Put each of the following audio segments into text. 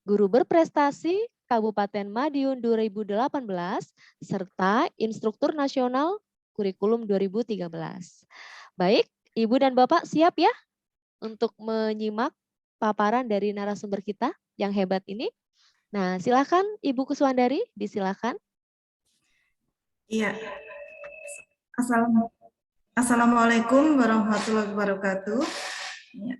Guru Berprestasi Kabupaten Madiun 2018, serta Instruktur Nasional Kurikulum 2013. Baik, Ibu dan Bapak siap ya untuk menyimak paparan dari narasumber kita yang hebat ini? Nah, silakan Ibu Kuswandari, disilakan. Iya. Assalamualaikum warahmatullahi wabarakatuh. Ya.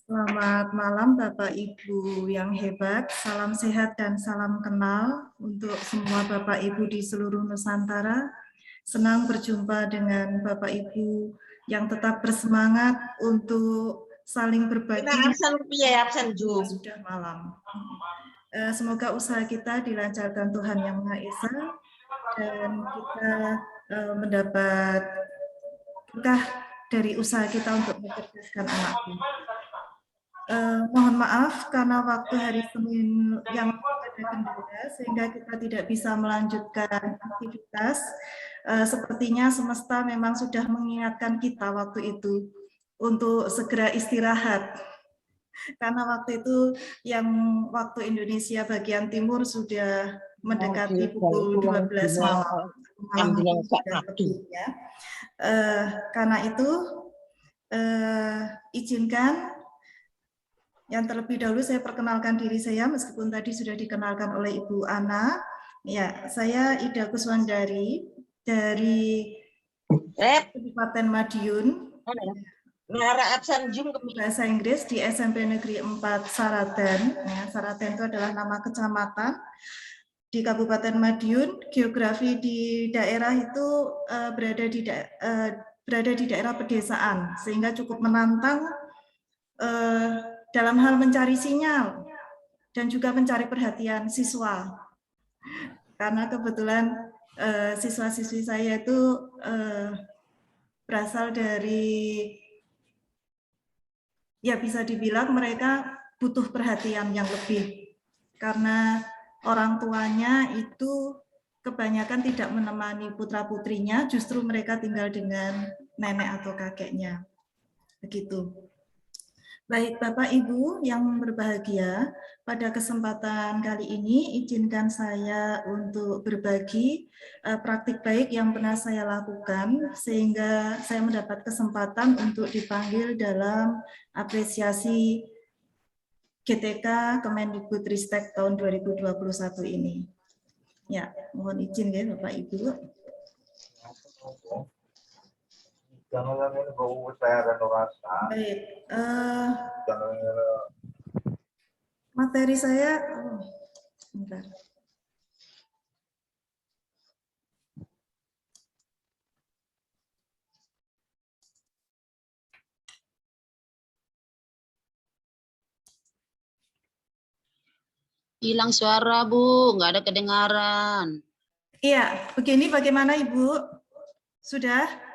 Selamat malam Bapak Ibu yang hebat. Salam sehat dan salam kenal untuk semua Bapak Ibu di seluruh Nusantara. Senang berjumpa dengan Bapak Ibu yang tetap bersemangat untuk saling berbagi. Absen Zoom. Sudah malam. Semoga usaha kita dilancarkan Tuhan Yang Maha Esa dan kita mendapat berkah dari usaha kita untuk mencerdaskan anakku. Mohon maaf karena waktu hari Senin yang ada kendala sehingga kita tidak bisa melanjutkan aktivitas. Sepertinya semesta memang sudah mengingatkan kita waktu itu untuk segera istirahat. Karena waktu itu yang waktu Indonesia bagian timur sudah mendekati pukul 12 malam. Karena itu izinkan yang terlebih dahulu saya perkenalkan diri saya meskipun tadi sudah dikenalkan oleh Ibu Ana. Ya, saya Ida Kuswandari dari Kabupaten Madiun. Ngara absen Zoom Bahasa Inggris di SMP Negeri 4 Saraten. Ya, Saraten itu adalah nama kecamatan di Kabupaten Madiun. Geografi di daerah itu berada di daerah pedesaan, sehingga cukup menantang dalam hal mencari sinyal dan juga mencari perhatian siswa. Karena kebetulan siswa-siswi saya itu berasal dari, ya bisa dibilang mereka butuh perhatian yang lebih. Karena orang tuanya itu kebanyakan tidak menemani putra-putrinya, justru mereka tinggal dengan nenek atau kakeknya. Begitu. Baik Bapak Ibu yang berbahagia, pada kesempatan kali ini izinkan saya untuk berbagi praktik baik yang pernah saya lakukan sehingga saya mendapat kesempatan untuk dipanggil dalam apresiasi GTK Kemendikbudristek tahun 2021 ini. Ya, mohon izin ya Bapak Ibu. Baik, materi saya, bentar. Hilang suara, Bu. Nggak ada kedengaran. Iya, begini bagaimana Ibu? Sudah?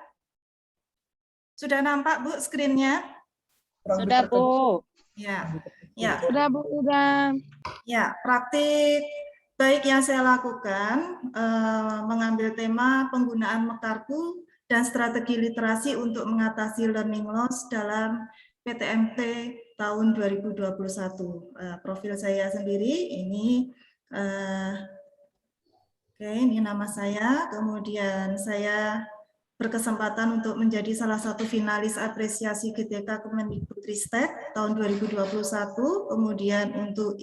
Sudah nampak Bu skrinnya? Sudah Bu. Ya, ya. Sudah Bu, sudah. Ya, praktik baik yang saya lakukan mengambil tema penggunaan Mekarku dan strategi literasi untuk mengatasi learning loss dalam PTMT tahun 2021. Profil saya sendiri ini, oke, ini nama saya. Kemudian saya berkesempatan untuk menjadi salah satu finalis apresiasi GTK Kemendikbudristek tahun 2021. Kemudian untuk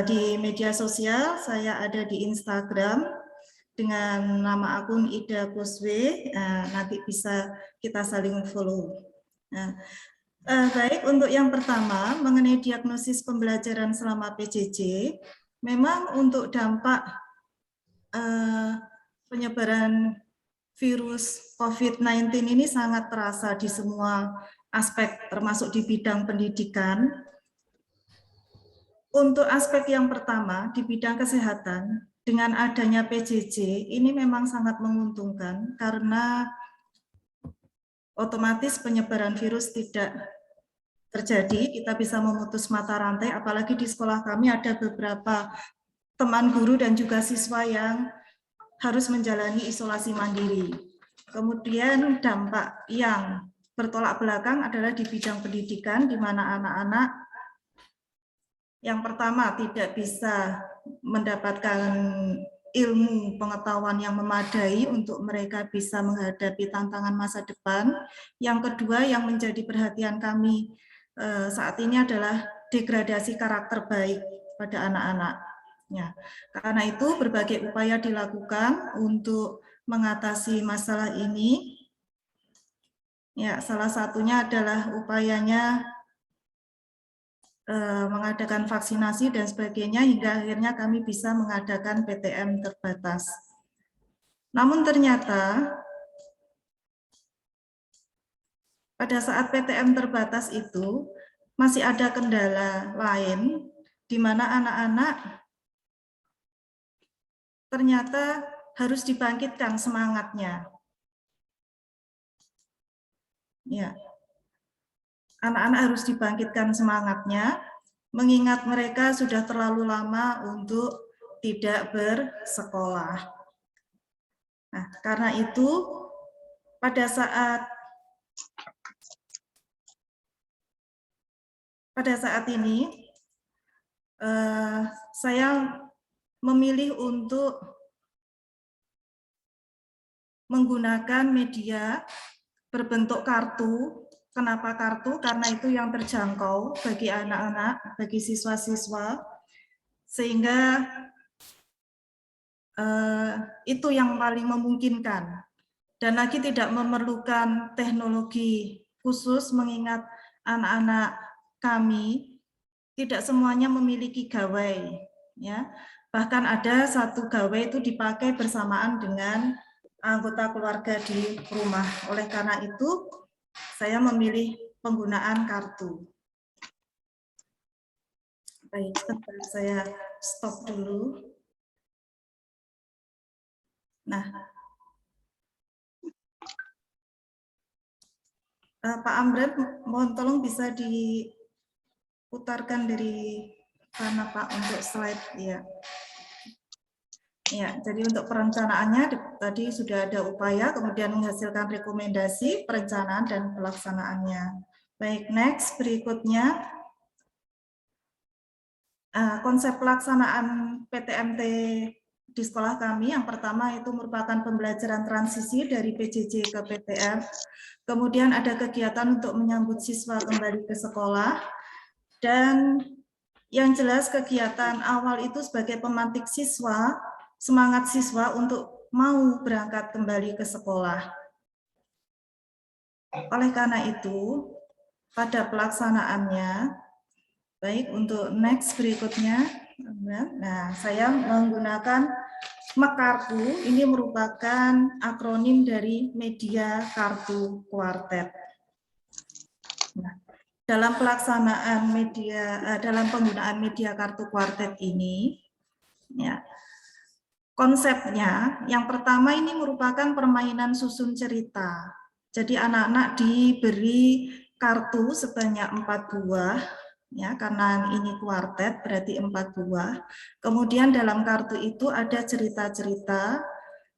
di media sosial saya ada di Instagram dengan nama akun Ida Kuswe. Nanti bisa kita saling follow. Baik, untuk yang pertama mengenai diagnosis pembelajaran selama PJJ, memang untuk dampak penyebaran virus COVID-19 ini sangat terasa di semua aspek, termasuk di bidang pendidikan. Untuk aspek yang pertama, di bidang kesehatan, dengan adanya PJJ, ini memang sangat menguntungkan karena otomatis penyebaran virus tidak terjadi, kita bisa memutus mata rantai, apalagi di sekolah kami ada beberapa teman guru dan juga siswa yang harus menjalani isolasi mandiri. Kemudian dampak yang bertolak belakang adalah di bidang pendidikan, di mana anak-anak Yang pertama, tidak bisa mendapatkan ilmu pengetahuan yang memadai untuk mereka bisa menghadapi tantangan masa depan. Yang kedua, yang menjadi perhatian kami saat ini adalah degradasi karakter baik pada anak-anak. Ya, karena itu berbagai upaya dilakukan untuk mengatasi masalah ini. Ya, salah satunya adalah upayanya mengadakan vaksinasi dan sebagainya hingga akhirnya kami bisa mengadakan PTM terbatas. Namun ternyata pada saat PTM terbatas itu masih ada kendala lain di mana anak-anak ternyata harus dibangkitkan semangatnya. Ya. Anak-anak harus dibangkitkan semangatnya, mengingat mereka sudah terlalu lama untuk tidak bersekolah. Nah, karena itu pada saat ini saya memilih untuk menggunakan media berbentuk kartu. Kenapa kartu? Karena itu yang terjangkau bagi anak-anak, bagi siswa-siswa, sehingga itu yang paling memungkinkan. Dan lagi tidak memerlukan teknologi khusus, mengingat anak-anak kami tidak semuanya memiliki gawai. Ya. Bahkan ada satu gawai itu dipakai bersamaan dengan anggota keluarga di rumah. Oleh karena itu, saya memilih penggunaan kartu. Baik, sebentar saya stop dulu. Nah, Pak Amran, mohon tolong bisa diputarkan dari mana Pak untuk slide ya. Ya, jadi untuk perencanaannya tadi sudah ada upaya, kemudian menghasilkan rekomendasi, perencanaan dan pelaksanaannya. Baik, next berikutnya konsep pelaksanaan PTMT di sekolah kami. Yang pertama itu merupakan pembelajaran transisi dari PJJ ke PTM. Kemudian ada kegiatan untuk menyambut siswa kembali ke sekolah. Dan yang jelas kegiatan awal itu sebagai pemantik siswa, semangat siswa untuk mau berangkat kembali ke sekolah. Oleh karena itu, pada pelaksanaannya, baik untuk next berikutnya, nah saya menggunakan Mekartu, ini merupakan akronim dari media kartu kuartet. Nah, dalam pelaksanaan dalam penggunaan media kartu kuartet ini, ya, konsepnya yang pertama ini merupakan permainan susun cerita. Jadi anak-anak diberi kartu sebanyak 4 buah, ya, karena ini kuartet berarti 4 buah. Kemudian dalam kartu itu ada cerita-cerita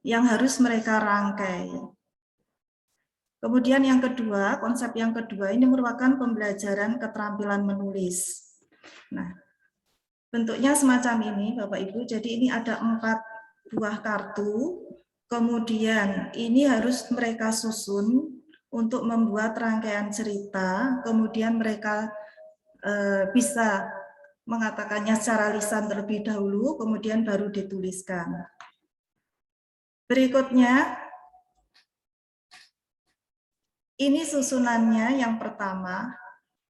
yang harus mereka rangkai. Kemudian yang kedua, konsep yang kedua ini merupakan pembelajaran keterampilan menulis. Nah, bentuknya semacam ini Bapak Ibu, jadi ini ada 4 buah kartu, kemudian ini harus mereka susun untuk membuat rangkaian cerita, kemudian mereka bisa mengatakannya secara lisan terlebih dahulu, kemudian baru dituliskan. Berikutnya, ini susunannya yang pertama,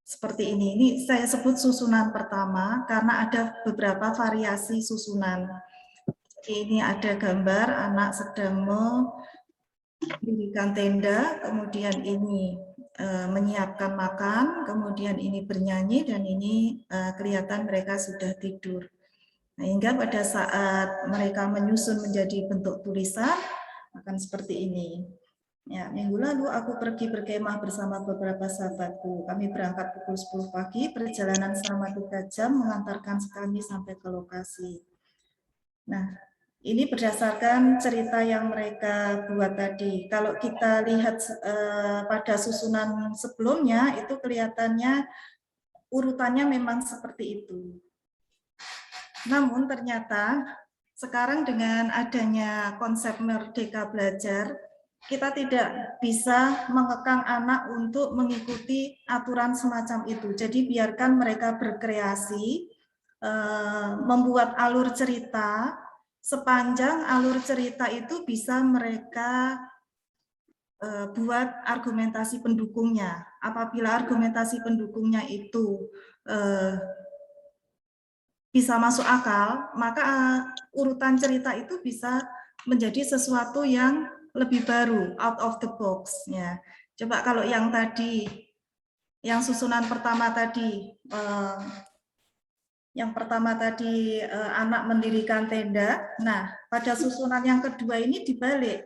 seperti ini. Ini saya sebut susunan pertama karena ada beberapa variasi susunan. Ini ada gambar anak sedang mendirikan tenda, kemudian ini menyiapkan makan, kemudian ini bernyanyi, dan ini kelihatan mereka sudah tidur. Nah, hingga pada saat mereka menyusun menjadi bentuk tulisan, akan seperti ini. Ya, minggu lalu aku pergi berkemah bersama beberapa sahabatku. Kami berangkat pukul 10 pagi, perjalanan selama 3 jam mengantarkan kami sampai ke lokasi. Nah, ini berdasarkan cerita yang mereka buat tadi. Kalau kita lihat pada susunan sebelumnya, itu kelihatannya urutannya memang seperti itu. Namun ternyata sekarang dengan adanya konsep Merdeka Belajar, kita tidak bisa mengekang anak untuk mengikuti aturan semacam itu. Jadi biarkan mereka berkreasi, membuat alur cerita, sepanjang alur cerita itu bisa mereka buat argumentasi pendukungnya. Apabila argumentasi pendukungnya itu bisa masuk akal, maka urutan cerita itu bisa menjadi sesuatu yang lebih baru, out of the box. Ya. Coba kalau yang tadi, yang susunan pertama tadi, anak mendirikan tenda. Nah, pada susunan yang kedua ini dibalik.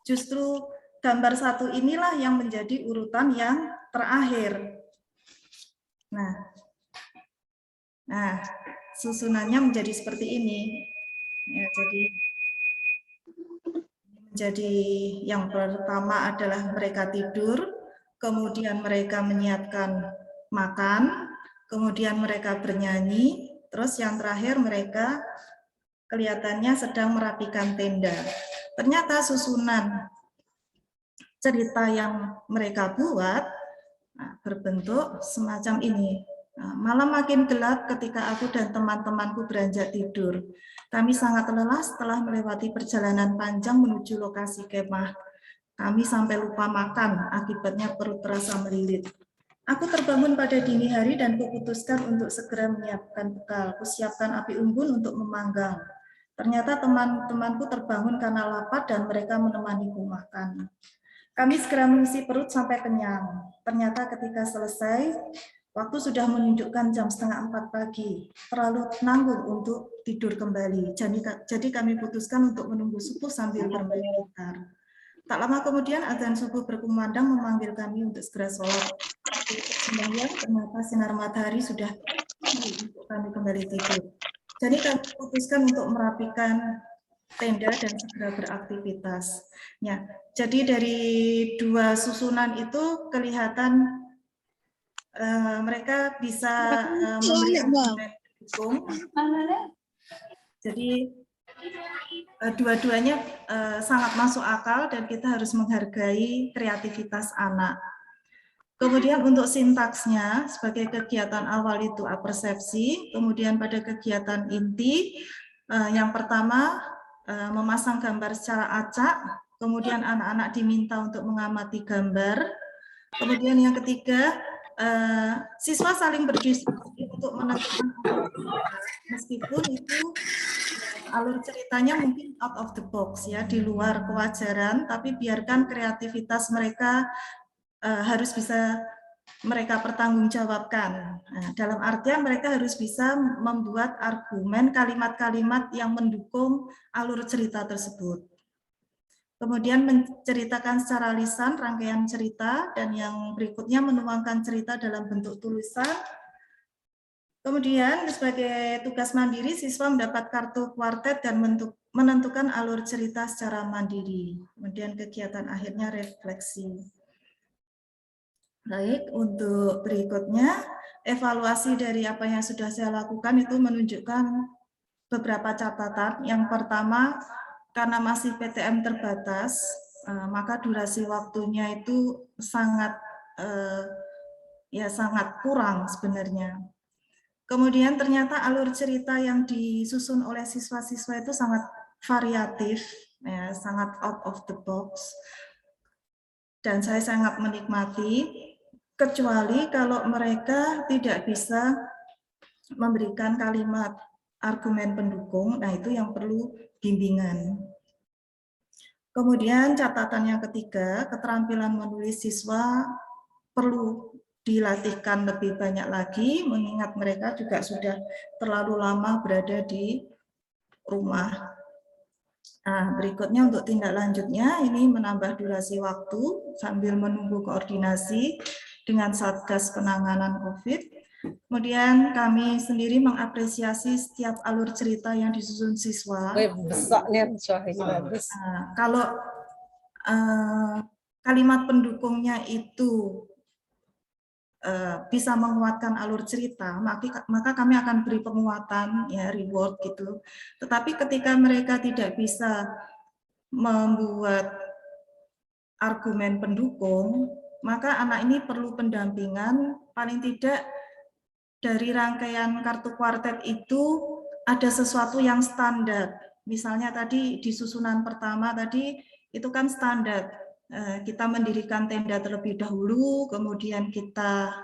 Justru gambar satu inilah yang menjadi urutan yang terakhir. Nah, susunannya menjadi seperti ini. Ya, jadi yang pertama adalah mereka tidur, kemudian mereka menyiapkan makan, kemudian mereka bernyanyi, terus yang terakhir mereka kelihatannya sedang merapikan tenda. Ternyata susunan cerita yang mereka buat berbentuk semacam ini. Malam makin gelap ketika aku dan teman-temanku beranjak tidur. Kami sangat lelah setelah melewati perjalanan panjang menuju lokasi kemah. Kami sampai lupa makan, akibatnya perut terasa melilit. Aku terbangun pada dini hari dan kuputuskan untuk segera menyiapkan bekal. Kusiapkan api unggun untuk memanggang. Ternyata teman-temanku terbangun karena lapar dan mereka menemaniku makan. Kami segera mengisi perut sampai kenyang. Ternyata ketika selesai, waktu sudah menunjukkan jam 3:30 pagi. Terlalu nanggung untuk tidur kembali. Jadi kami putuskan untuk menunggu subuh sambil bermain gitar. Tak lama kemudian azan subuh berkumandang memanggil kami untuk segera sholat. Sembahyang, ternyata sinar matahari sudah untuk kami kembali tidur. Jadi kami putuskan untuk merapikan tenda dan segera beraktivitas. Ya, jadi dari dua susunan itu kelihatan mereka bisa memberikan argumen pendukung. Jadi dua-duanya sangat masuk akal dan kita harus menghargai kreativitas anak. Kemudian untuk sintaksnya, sebagai kegiatan awal itu apersepsi, kemudian pada kegiatan inti, yang pertama memasang gambar secara acak, kemudian anak-anak diminta untuk mengamati gambar, kemudian yang ketiga, siswa saling berdiskusi untuk menentukan meskipun itu alur ceritanya mungkin out of the box ya, di luar kewajaran, tapi biarkan kreativitas mereka harus bisa mereka pertanggungjawabkan. Nah, dalam artian mereka harus bisa membuat argumen kalimat-kalimat yang mendukung alur cerita tersebut. Kemudian menceritakan secara lisan rangkaian cerita, dan yang berikutnya menuangkan cerita dalam bentuk tulisan. Kemudian sebagai tugas mandiri, siswa mendapat kartu kuartet dan menentukan alur cerita secara mandiri. Kemudian kegiatan akhirnya refleksi. Baik, untuk berikutnya, evaluasi dari apa yang sudah saya lakukan itu menunjukkan beberapa catatan. Yang pertama, karena masih PTM terbatas, maka durasi waktunya itu sangat kurang sebenarnya. Kemudian ternyata alur cerita yang disusun oleh siswa-siswa itu sangat variatif, ya, sangat out of the box. Dan saya sangat menikmati, kecuali kalau mereka tidak bisa memberikan kalimat argumen pendukung, nah itu yang perlu bimbingan. Kemudian catatan yang ketiga, keterampilan menulis siswa perlu dilatihkan lebih banyak lagi, mengingat mereka juga sudah terlalu lama berada di rumah. Nah, berikutnya untuk tindak lanjutnya, ini menambah durasi waktu sambil menunggu koordinasi dengan Satgas Penanganan COVID. Kemudian kami sendiri mengapresiasi setiap alur cerita yang disusun siswa. Kalau kalimat pendukungnya itu bisa menguatkan alur cerita, maka kami akan beri penguatan, ya, reward gitu. Tetapi ketika mereka tidak bisa membuat argumen pendukung, maka anak ini perlu pendampingan, paling tidak dari rangkaian kartu kuartet itu ada sesuatu yang standar. Misalnya tadi di susunan pertama tadi itu kan standar. Kita mendirikan tenda terlebih dahulu, kemudian kita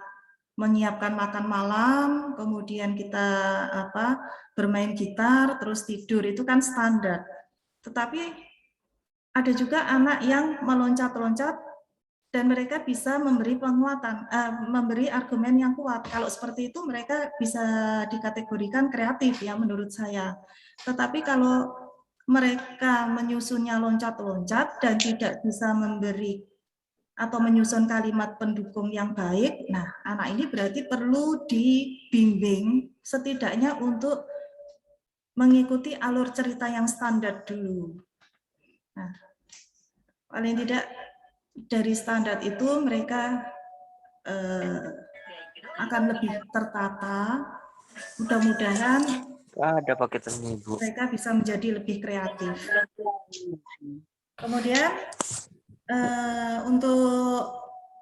menyiapkan makan malam, kemudian kita bermain gitar, terus tidur, itu kan standar. Tetapi ada juga anak yang meloncat-loncat dan mereka bisa memberi penguatan, memberi argumen yang kuat. Kalau seperti itu mereka bisa dikategorikan kreatif, ya, menurut saya. Tetapi kalau mereka menyusunnya loncat-loncat dan tidak bisa memberi atau menyusun kalimat pendukung yang baik, nah anak ini berarti perlu dibimbing setidaknya untuk mengikuti alur cerita yang standar dulu. Nah, paling tidak dari standar itu mereka akan lebih tertata. Mudah-mudahan Ada paketannya, Ibu. mereka bisa menjadi lebih kreatif. Kemudian untuk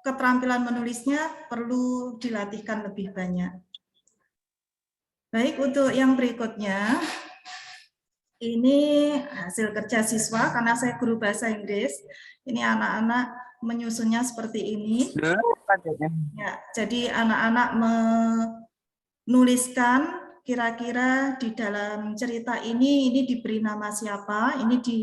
keterampilan menulisnya perlu dilatihkan lebih banyak. Baik, untuk yang berikutnya, ini hasil kerja siswa, karena saya guru bahasa Inggris. Ini anak-anak menyusunnya seperti ini. Ya, jadi anak-anak menuliskan kira-kira di dalam cerita ini diberi nama siapa, ini di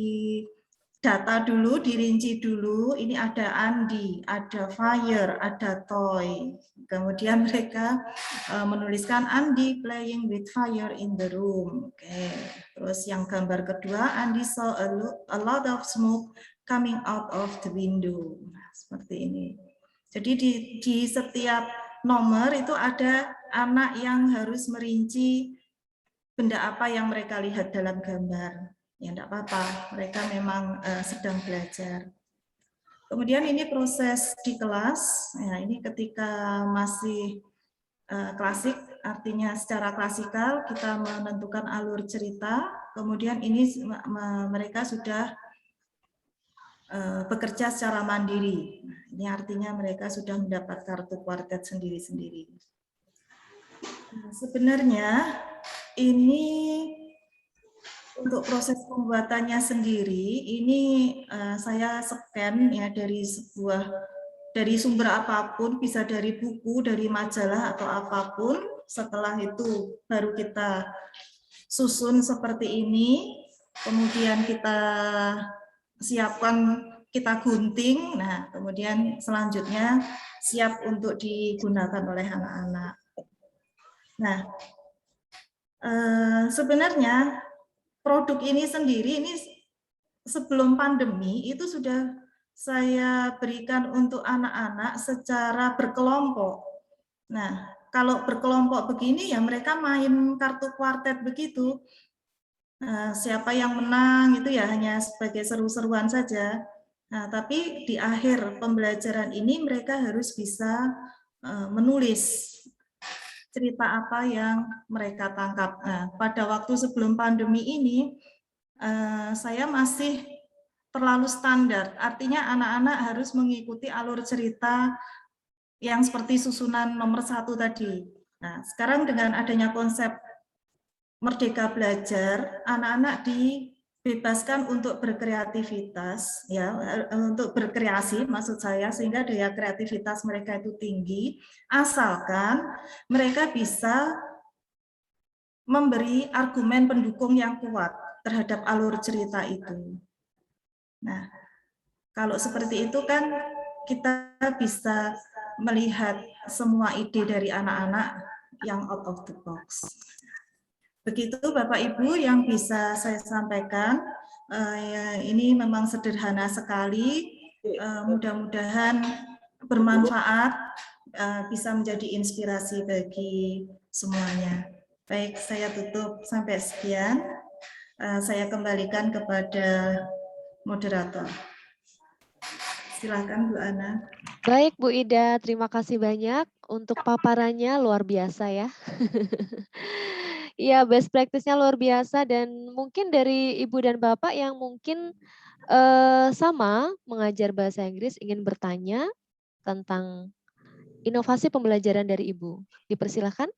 data dulu, dirinci dulu, ini ada Andi, ada fire, ada toy. Kemudian mereka menuliskan Andi playing with fire in the room. Oke. Terus yang gambar kedua, Andi saw a lot of smoke coming out of the window. Nah, seperti ini. Jadi di setiap nomor itu ada anak yang harus merinci benda apa yang mereka lihat dalam gambar. Ya, enggak apa-apa, mereka memang sedang belajar. Kemudian ini proses di kelas, ya, ini ketika masih klasik, artinya secara klasikal kita menentukan alur cerita, kemudian ini mereka sudah bekerja secara mandiri. Nah, ini artinya mereka sudah mendapat kartu kuartet sendiri-sendiri. Nah, sebenarnya ini untuk proses pembuatannya sendiri, ini saya scan ya dari sumber apapun, bisa dari buku, dari majalah atau apapun. Setelah itu baru kita susun seperti ini, kemudian kita siapkan, kita gunting. Nah, kemudian selanjutnya siap untuk digunakan oleh anak-anak. Nah, sebenarnya produk ini sendiri, ini sebelum pandemi itu sudah saya berikan untuk anak-anak secara berkelompok. Nah, kalau berkelompok begini ya mereka main kartu kuartet begitu. Siapa yang menang itu ya hanya sebagai seru-seruan saja. Nah, tapi di akhir pembelajaran ini mereka harus bisa menulis cerita apa yang mereka tangkap. Nah, pada waktu sebelum pandemi ini, saya masih terlalu standar. Artinya anak-anak harus mengikuti alur cerita yang seperti susunan nomor 1 tadi. Nah, sekarang dengan adanya konsep Merdeka Belajar, anak-anak dibebaskan untuk berkreativitas, ya, untuk berkreasi maksud saya, sehingga daya kreativitas mereka itu tinggi, asalkan mereka bisa memberi argumen pendukung yang kuat terhadap alur cerita itu. Nah, kalau seperti itu kan kita bisa melihat semua ide dari anak-anak yang out of the box. Begitu Bapak Ibu yang bisa saya sampaikan. Ini memang sederhana sekali. Mudah-mudahan bermanfaat, bisa menjadi inspirasi bagi semuanya. Baik, saya tutup sampai sekian. Saya kembalikan kepada moderator. Silakan Bu Ana. Baik Bu Ida, terima kasih banyak untuk paparannya, luar biasa ya. Iya, best practice-nya luar biasa dan mungkin dari Ibu dan Bapak yang mungkin sama mengajar bahasa Inggris ingin bertanya tentang inovasi pembelajaran dari Ibu. Dipersilahkan.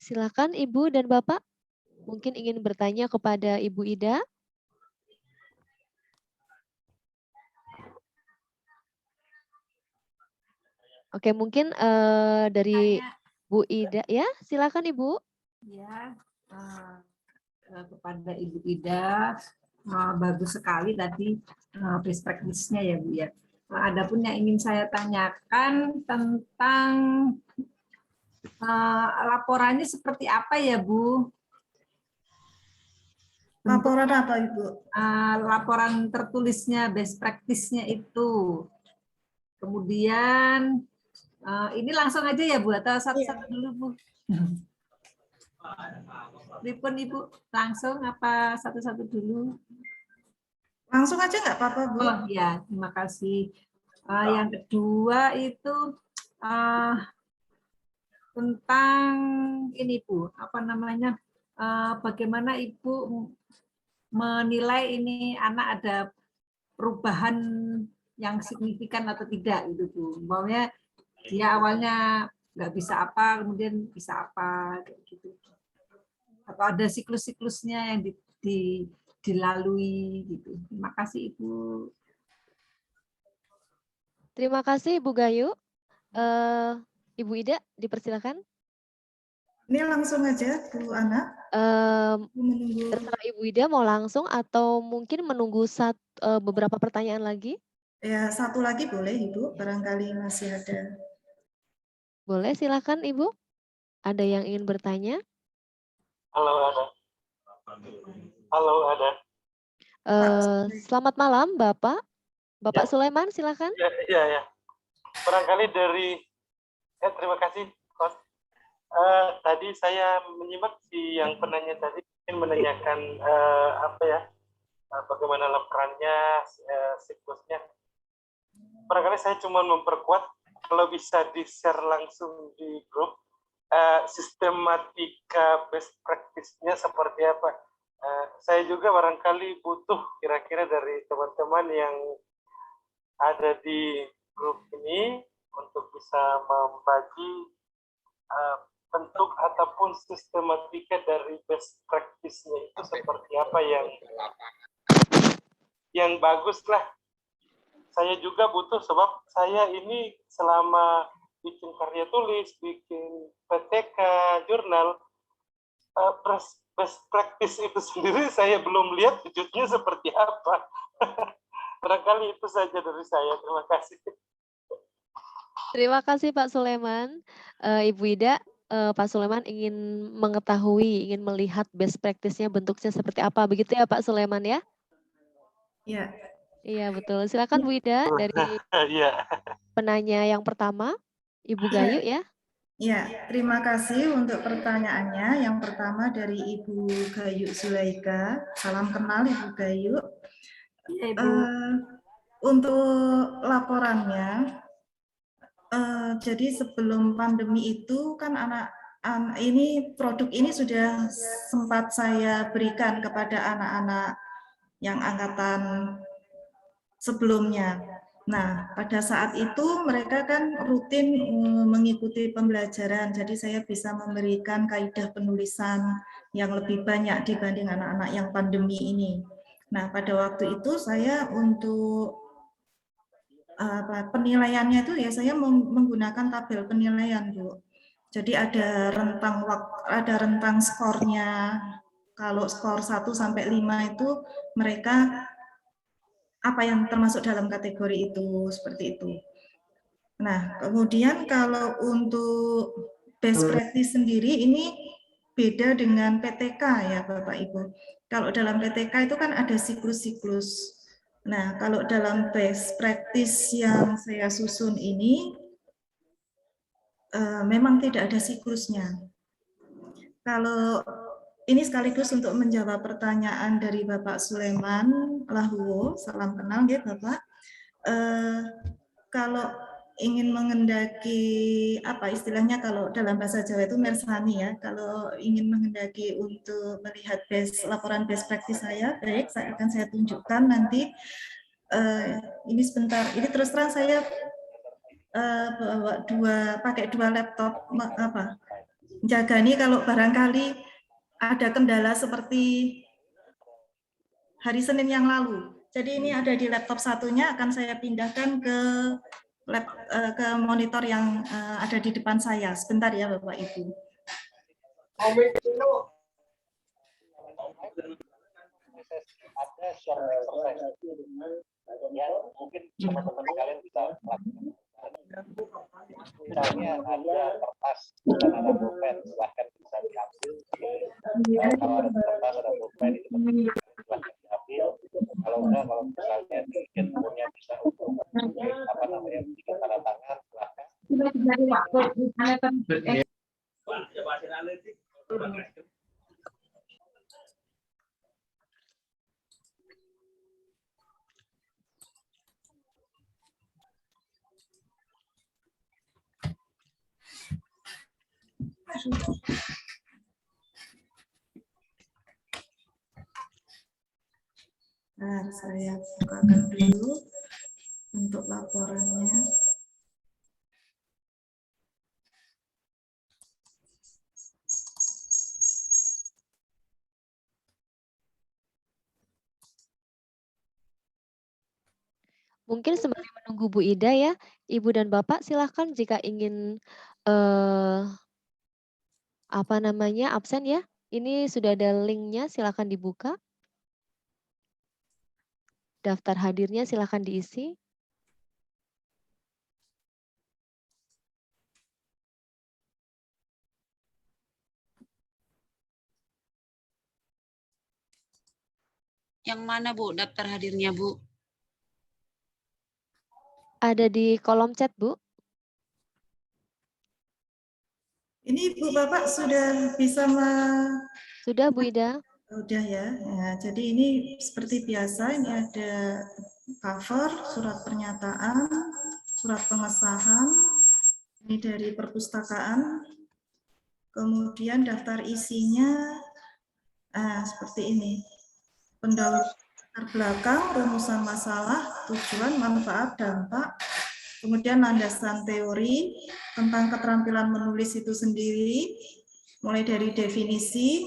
Silakan Ibu dan Bapak. Mungkin ingin bertanya kepada Ibu Ida. Oke, mungkin dari Bu Ida ya, silakan Ibu. Ya, kepada Ibu Ida, bagus sekali tadi best practice-nya ya Bu ya. Adapun yang ingin saya tanyakan tentang laporannya seperti apa ya Bu? Laporan apa Ibu? Laporan tertulisnya best practice-nya itu. Kemudian ini langsung aja ya Bu atau satu-satu dulu Bu? Pripun Ibu, langsung apa satu-satu dulu? Langsung aja nggak apa-apa Bu? Oh ya, terima kasih. Yang kedua itu tentang ini Bu, apa namanya? Bagaimana Ibu menilai ini anak ada perubahan yang signifikan atau tidak gitu Bu? Umpamanya dia awalnya nggak bisa apa, kemudian bisa apa, kayak gitu. Atau ada siklus-siklusnya yang dilalui gitu. Terima kasih Ibu. Terima kasih Ibu Gayu. Ibu Ida, dipersilakan. Ini langsung aja Bu Ana. Menunggu. Terserah Ibu Ida mau langsung atau mungkin menunggu beberapa pertanyaan lagi. Ya, satu lagi boleh Ibu, barangkali masih ada. Boleh, silakan Ibu. Ada yang ingin bertanya? Halo, ada. Halo, ada. Selamat malam, Bapak. Bapak Sulaiman, silakan. Ya. Barangkali dari, terima kasih, Coach. Tadi saya menyimak si yang penanya tadi, ingin menanyakan bagaimana laporannya, siklusnya. Barangkali saya cuma memperkuat, kalau bisa di-share langsung di grup, sistematika best practice-nya seperti apa. Saya juga barangkali butuh kira-kira dari teman-teman yang ada di grup ini untuk bisa membagi bentuk ataupun sistematika dari best practice-nya itu seperti apa yang bagus lah. Saya juga butuh sebab saya ini selama bikin karya tulis, bikin PTK, jurnal, best practice itu sendiri saya belum lihat wujudnya seperti apa. Barangkali itu saja dari saya. Terima kasih. Terima kasih Pak Sulaiman. Ibu Ida, Pak Sulaiman ingin mengetahui, ingin melihat best practice-nya bentuknya seperti apa. Begitu ya Pak Sulaiman ya? Iya. Iya betul. Silakan Bu Ida dari penanya yang pertama, Ibu Gayu ya. Ya, terima kasih untuk pertanyaannya. Yang pertama dari Ibu Gayu Zulaika. Salam kenal Ibu Gayu. Ya, Ibu. Untuk laporannya, jadi sebelum pandemi itu kan produk ini sudah sempat saya berikan kepada anak-anak yang angkatan sebelumnya. Nah, pada saat itu mereka kan rutin mengikuti pembelajaran, jadi saya bisa memberikan kaidah penulisan yang lebih banyak dibanding anak-anak yang pandemi ini. Nah, pada waktu itu saya untuk penilaiannya itu ya saya menggunakan tabel penilaian, Bu. Jadi ada rentang skornya. Kalau skor 1 sampai 5 itu mereka apa yang termasuk dalam kategori itu, seperti itu. Nah, kemudian kalau untuk best practice sendiri ini beda dengan PTK ya Bapak Ibu. Kalau dalam PTK itu kan ada siklus-siklus. Nah, kalau dalam best practice yang saya susun ini, memang tidak ada siklusnya. Kalau ini sekaligus untuk menjawab pertanyaan dari Bapak Sulaiman Lahuwo, salam kenal ya Bapak. Kalau ingin mengendaki apa istilahnya kalau dalam bahasa Jawa itu mersani ya, kalau ingin mengendaki untuk melihat laporan best practice saya, baik akan saya tunjukkan nanti. Ini sebentar, ini terus terang saya bawa pakai dua laptop jaga nih kalau barangkali ada kendala seperti hari Senin yang lalu. Jadi ini ada di laptop satunya, akan saya pindahkan ke ke monitor yang ada di depan saya. Sebentar ya Bapak Ibu. Ada short exercise yang mungkin teman-teman kalian bisa lakukan. Misalnya ada kertas dan ada pulpen, silahkan bisa diambil. Kalau ada kertas ada pulpen itu silahkan diambil. Kalau misalnya bikin punya bisa untuk bikin tanda tangan, silahkan. Nah, saya bukakan dulu untuk laporannya. Mungkin sembari menunggu Bu Ida ya, Ibu dan Bapak silahkan jika ingin absen ya. Ini sudah ada linknya, silahkan dibuka. Daftar hadirnya silahkan diisi. Yang mana Bu daftar hadirnya Bu? Ada di kolom chat Bu. Ini Ibu Bapak sudah bisa Sudah Bu Ida? Udah ya. Jadi ini seperti biasa, ini ada cover, surat pernyataan, surat pengesahan, ini dari perpustakaan, kemudian daftar isinya seperti ini. Pendahuluan belakang, rumusan masalah, tujuan, manfaat, dampak, kemudian landasan teori tentang keterampilan menulis itu sendiri, mulai dari definisi,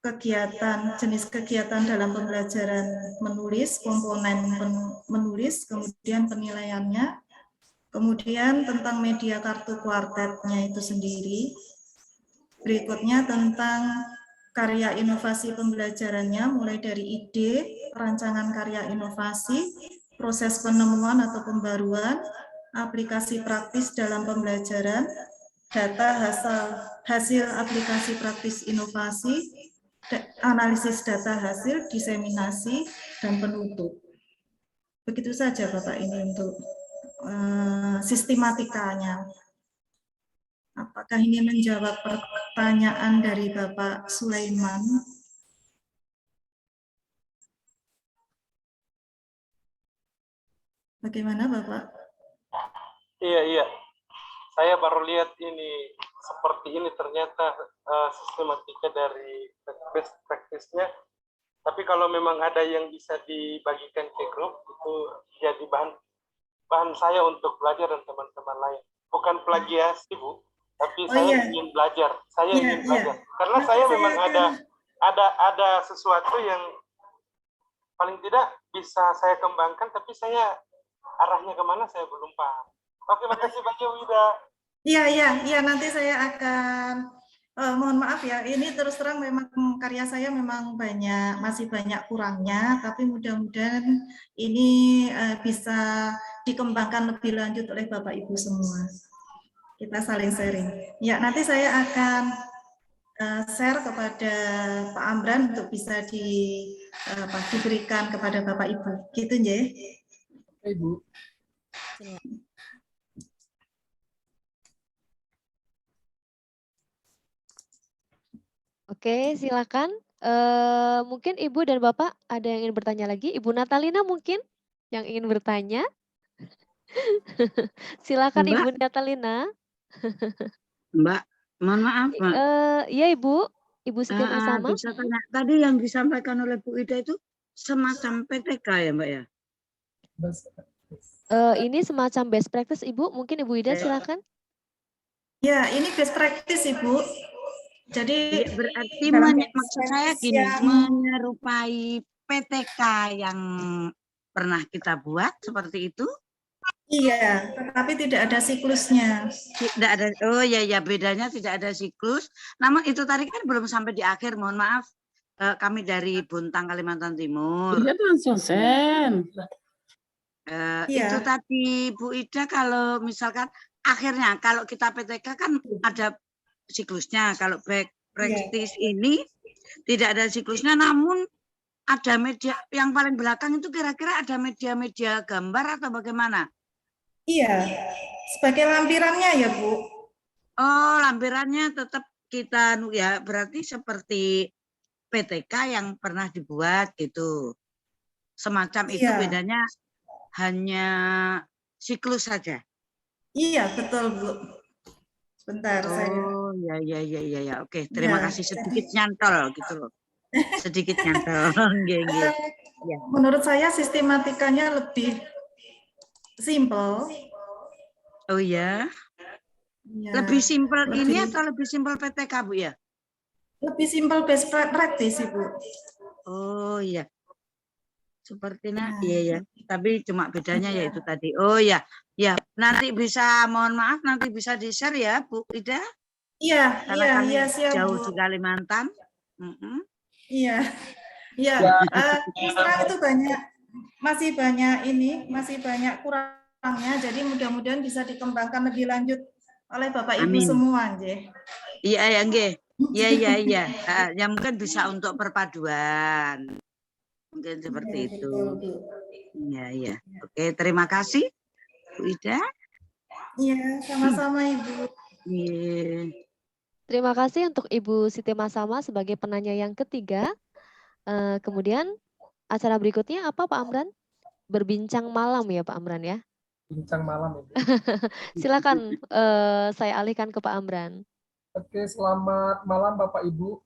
kegiatan, jenis kegiatan dalam pembelajaran menulis, komponen menulis, kemudian penilaiannya, kemudian tentang media kartu kuartetnya itu sendiri, berikutnya tentang karya inovasi pembelajarannya, mulai dari ide, rancangan karya inovasi, proses penemuan atau pembaruan, aplikasi praktis dalam pembelajaran, data hasil aplikasi praktis inovasi, analisis data hasil, diseminasi, dan penutup. Begitu saja Bapak ini untuk sistematikanya. Apakah ini menjawab pertanyaan dari Bapak Sulaiman? Bagaimana Bapak? Iya. Saya baru lihat ini seperti ini ternyata sistematika dari best practice-nya. Tapi kalau memang ada yang bisa dibagikan ke grup itu jadi bahan saya untuk belajar dan teman-teman lain. Bukan plagiasi Bu, tapi saya ingin belajar. Ingin belajar. Karena saya memang ada sesuatu yang paling tidak bisa saya kembangkan, tapi saya arahnya kemana saya belum paham. Oke, makasih banyak Wida. Iya, nanti saya akan mohon maaf ya, ini terus terang memang karya saya memang masih banyak kurangnya, tapi mudah-mudahan ini bisa dikembangkan lebih lanjut oleh Bapak Ibu semua. Kita saling sharing. Ya, nanti saya akan share kepada Pak Amran untuk bisa diberikan kepada Bapak Ibu. Gitu ya. Ibu. Oke, silakan. Mungkin Ibu dan Bapak ada yang ingin bertanya lagi? Ibu Natalina mungkin yang ingin bertanya? Silakan Mbak, Ibu Natalina. Mbak, mohon maaf, Mbak. Iya Ibu, Ibu Siti Masama. Bisa tanya, tadi yang disampaikan oleh Bu Ida itu semacam PTK ya, Mbak ya? Ini semacam best practice Ibu, mungkin Ibu Ida silakan. Ya, ini best practice, Ibu. Jadi Iya, berarti dalam maksud saya gini, menyerupai PTK yang pernah kita buat seperti itu? iya, tetapi tidak ada siklusnya. Tidak ada, oh ya bedanya tidak ada siklus. Namun itu tadi kan belum sampai di akhir, mohon maaf. Kami dari Bontang, Kalimantan Timur. Iya langsung sen. Iya. Itu tadi Bu Ida, kalau misalkan akhirnya kalau kita PTK kan ada siklusnya, kalau back practice ini tidak ada siklusnya, namun ada media yang paling belakang itu kira-kira ada media-media gambar atau bagaimana? Iya, sebagai lampirannya ya Bu. Oh, lampirannya tetap kita ya, berarti seperti PTK yang pernah dibuat gitu. Semacam itu, bedanya hanya siklus saja. Iya, betul Bu. Sebentar saya. Oh, ya. Oke, terima kasih, sedikit nyantol gitu loh. Sedikit nyantol. Ya. Menurut saya sistematikanya lebih simple. Oh ya. Lebih simpel ini atau lebih simpel PTK, Bu ya? Lebih simpel best practice, Ibu. Oh iya. Sepertinya iya ya. Tapi cuma bedanya ya itu tadi. Oh ya. Ya, nanti bisa, mohon maaf, nanti bisa di-share ya, Bu Ida? Iya, karena siap, jauh Bu. di Kalimantan. Iya. Sekarang itu masih banyak kurangnya, jadi mudah-mudahan bisa dikembangkan lebih lanjut oleh Bapak Ibu semua, nggih. Iya, nggih. Iya. Ya mungkin bisa untuk perpaduan. Mungkin seperti itu. Iya. Oke, terima kasih Bu Ida. Iya, sama-sama Ibu. Iya. Terima kasih untuk Ibu Siti Masama sebagai penanya yang ketiga. Kemudian acara berikutnya apa Pak Amran? Berbincang malam ya Pak Amran ya? Bincang malam Ibu. Silakan saya alihkan ke Pak Amran. Oke, selamat malam Bapak Ibu.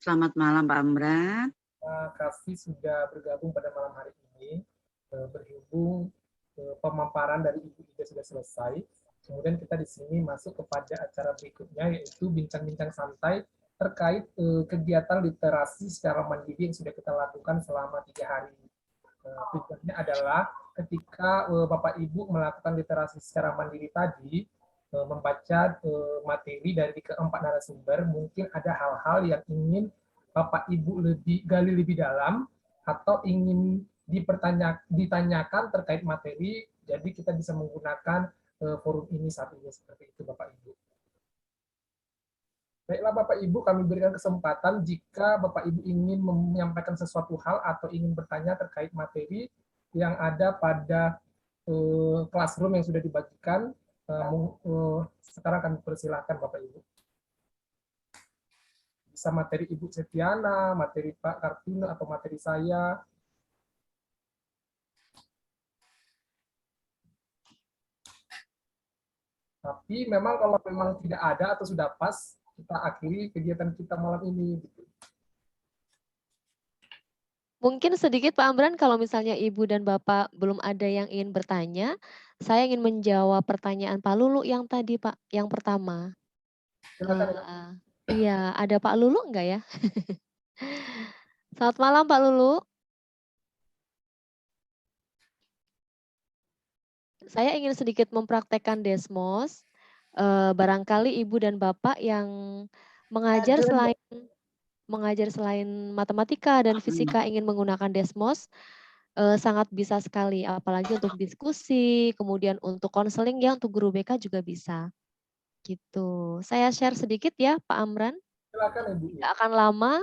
Selamat malam Pak Amran. Terima kasih sudah bergabung pada malam hari ini. Berhubung pemaparan dari Ibu Ida sudah selesai, kemudian kita di sini masuk kepada acara berikutnya, yaitu bincang-bincang santai terkait kegiatan literasi secara mandiri yang sudah kita lakukan selama 3 hari. Tujuannya adalah ketika Bapak Ibu melakukan literasi secara mandiri tadi, membaca materi dari keempat narasumber, mungkin ada hal-hal yang ingin Bapak Ibu gali lebih dalam atau ingin ditanyakan terkait materi, jadi kita bisa menggunakan forum ini saat ini, seperti itu Bapak Ibu. Baiklah Bapak Ibu, kami berikan kesempatan jika Bapak Ibu ingin menyampaikan sesuatu hal atau ingin bertanya terkait materi yang ada pada classroom yang sudah dibagikan. Sekarang kami persilahkan Bapak Ibu. Bisa materi Ibu Setiana, materi Pak Kartino, atau materi saya. Tapi memang kalau memang tidak ada atau sudah pas, kita akhiri kegiatan kita malam ini. Mungkin sedikit Pak Amran, kalau misalnya Ibu dan Bapak belum ada yang ingin bertanya, saya ingin menjawab pertanyaan Pak Lulu yang tadi Pak, yang pertama. Iya, ada Pak Lulu enggak ya? Selamat malam Pak Lulu. Saya ingin sedikit mempraktekkan Desmos. Barangkali Ibu dan Bapak yang mengajar selain matematika dan fisika ingin menggunakan Desmos, sangat bisa sekali, apalagi untuk diskusi, kemudian untuk konseling ya, untuk guru BK juga bisa. Gitu. Saya share sedikit ya Pak Amran. Silakan Ibu. Nggak akan lama.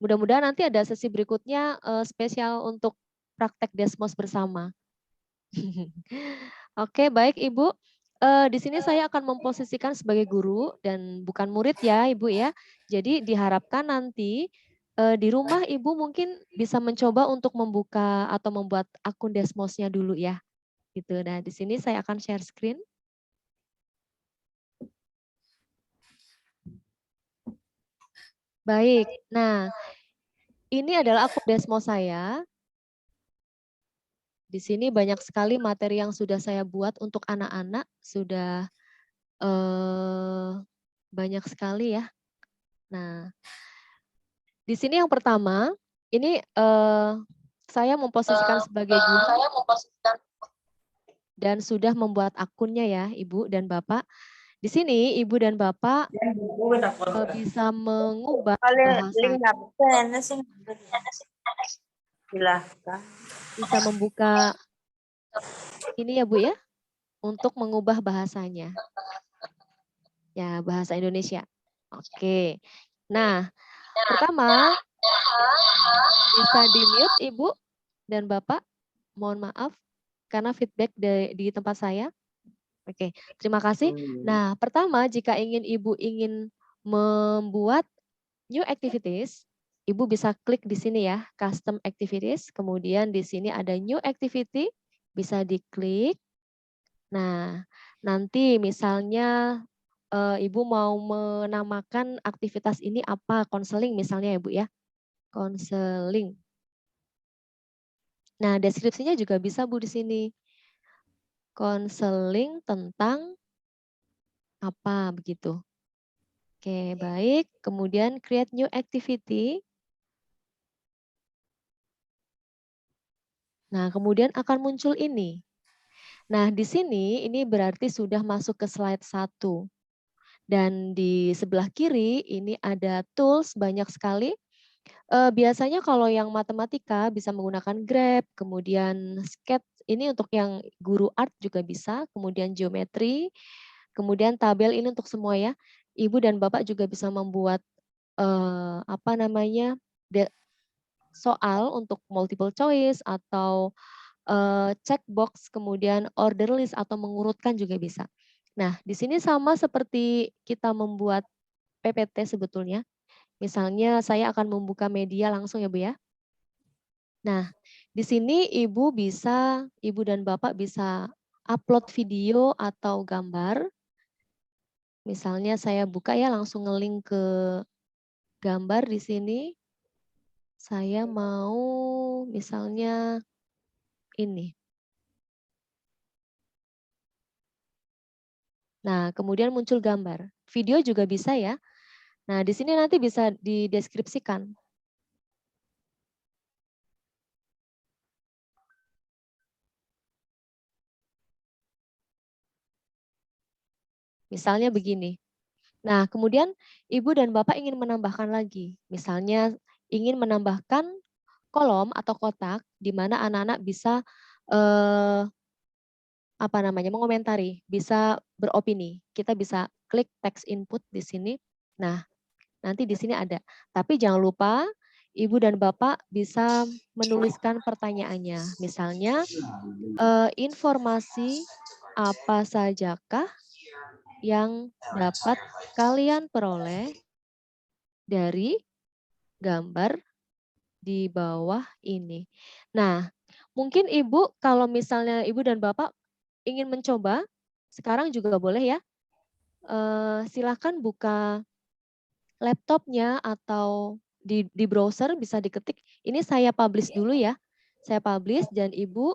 Mudah-mudahan nanti ada sesi berikutnya spesial untuk praktek Desmos bersama. Oke, baik Ibu. Di sini saya akan memposisikan sebagai guru dan bukan murid ya Ibu ya. Jadi diharapkan nanti di rumah Ibu mungkin bisa mencoba untuk membuka atau membuat akun Desmos-nya dulu ya. Gitu. Nah, di sini saya akan share screen. Baik. Nah, ini adalah akun Desmos saya. Di sini banyak sekali materi yang sudah saya buat untuk anak-anak, sudah banyak sekali ya. Nah, di sini yang pertama, ini saya memposisikan sebagai guru dan sudah membuat akunnya ya, Ibu dan Bapak. Di sini Ibu dan Bapak bisa mengubah bahasa, bisa membuka ini ya Bu ya, untuk mengubah bahasanya. Ya, bahasa Indonesia. Oke. Nah, pertama bisa di-mute Ibu dan Bapak. Mohon maaf karena feedback di tempat saya. Oke, terima kasih. Nah, pertama jika Ibu ingin membuat new activities, Ibu bisa klik di sini ya, custom activities. Kemudian di sini ada new activity, bisa diklik. Nah, nanti misalnya Ibu mau menamakan aktivitas ini apa, konseling misalnya ya Bu ya, konseling. Nah, deskripsinya juga bisa Bu di sini. Konseling tentang apa begitu. Oke, baik. Kemudian create new activity. Nah, kemudian akan muncul ini. Nah, di sini ini berarti sudah masuk ke slide 1. Dan di sebelah kiri ini ada tools banyak sekali. Biasanya kalau yang matematika bisa menggunakan grab, kemudian sketch, ini untuk yang guru art juga bisa, kemudian geometri, kemudian tabel ini untuk semua ya. Ibu dan Bapak juga bisa membuat apa namanya soal untuk multiple choice atau checkbox, kemudian order list atau mengurutkan juga bisa. Nah, di sini sama seperti kita membuat PPT sebetulnya. Misalnya saya akan membuka media langsung ya Bu ya. Nah, di sini Ibu dan Bapak bisa upload video atau gambar. Misalnya saya buka ya langsung ngelink ke gambar di sini. Saya mau misalnya ini. Nah, kemudian muncul gambar. Video juga bisa ya. Nah, di sini nanti bisa dideskripsikan. Misalnya begini. Nah, kemudian Ibu dan Bapak ingin menambahkan lagi. Misalnya ingin menambahkan kolom atau kotak di mana anak-anak bisa mengomentari, bisa beropini. Kita bisa klik text input di sini. Nah, nanti di sini ada. Tapi jangan lupa Ibu dan Bapak bisa menuliskan pertanyaannya. Misalnya, informasi apa sajakah yang dapat kalian peroleh dari gambar di bawah ini. Nah, mungkin Ibu kalau misalnya Ibu dan Bapak ingin mencoba, sekarang juga boleh ya. Silakan buka laptopnya atau di browser bisa diketik. Ini saya publish dulu ya. Saya publish dan Ibu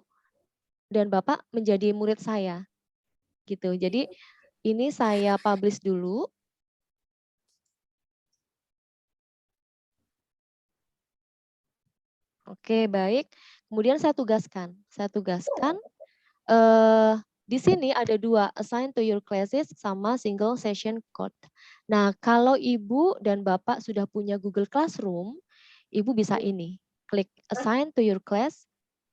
dan Bapak menjadi murid saya. Gitu. Jadi ini saya publish dulu. Oke, baik. Kemudian saya tugaskan. Di sini ada 2, assign to your classes sama single session code. Nah, kalau Ibu dan Bapak sudah punya Google Classroom, Ibu bisa ini, klik assign to your class.